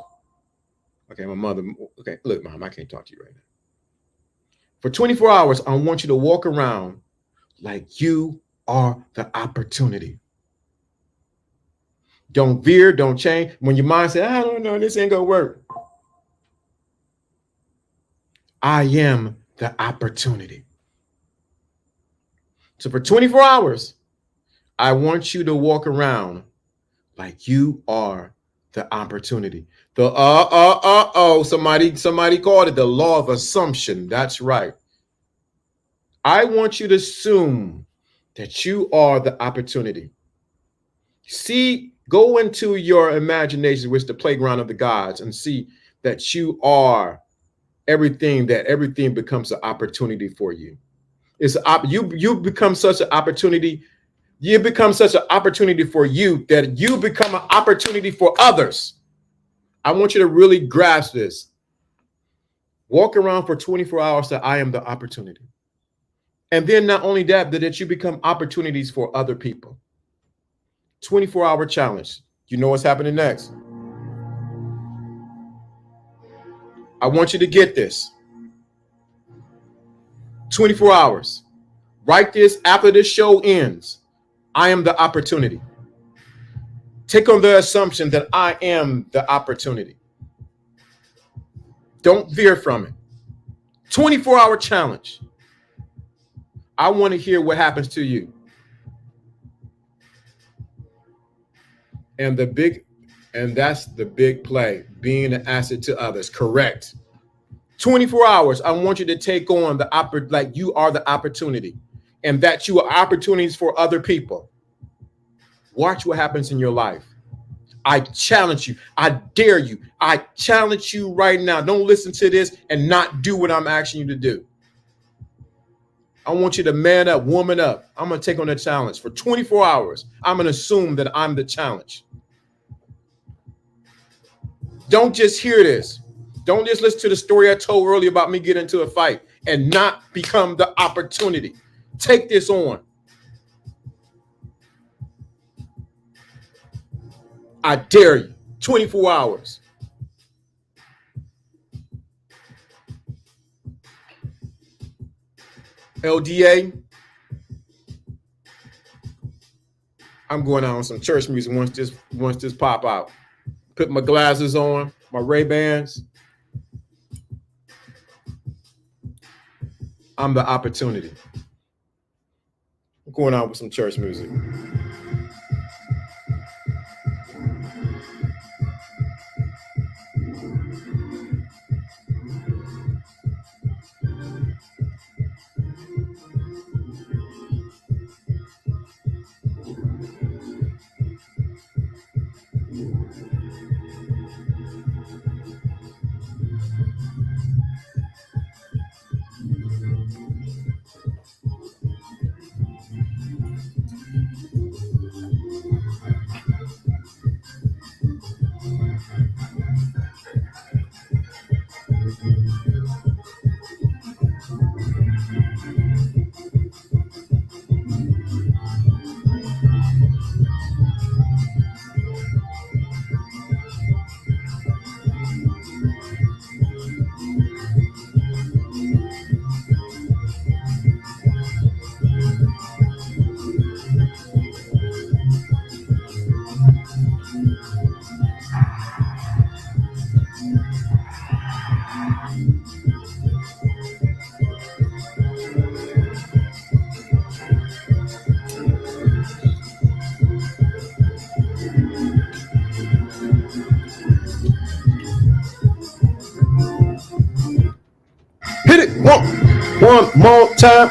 Okay, my mother. Okay, look, Mom, I can't talk to you right now. For 24 hours, I want you to walk around like you are the opportunity. Don't veer, don't change. When your mind says, I don't know, this ain't gonna work. I am the opportunity. So for 24 hours, I want you to walk around like you are the opportunity. Somebody called it the law of assumption. That's right. I want you to assume that you are the opportunity. See, go into your imagination, which is the playground of the gods, and see that you are everything, that everything becomes an opportunity for you. You become such an opportunity. You become such an opportunity for you that you become an opportunity for others. I want you to really grasp this. Walk around for 24 hours that I am the opportunity. And then not only that, but that you become opportunities for other people. 24-hour challenge. You know what's happening next. I want you to get this. 24 hours. Write this after this show ends. I am the opportunity. Take on the assumption that I am the opportunity. Don't veer from it. 24-hour challenge. I want to hear what happens to you. And that's the big play, being an asset to others. Correct. 24 hours. I want you to take on like you are the opportunity, and that you are opportunities for other people. Watch what happens in your life. I challenge you. I dare you. I challenge you right now. Don't listen to this and not do what I'm asking you to do. I want you to man up, woman up. I'm going to take on the challenge for 24 hours. I'm going to assume that I'm the challenge. Don't just hear this. Don't just listen to the story I told earlier about me getting into a fight and not become the opportunity. Take this on. I dare you. 24 hours. LDA. I'm going out on some church music once this pop out. Put my glasses on, my Ray-Bans. I'm the opportunity. I'm going out with some church music. Hit it one more time.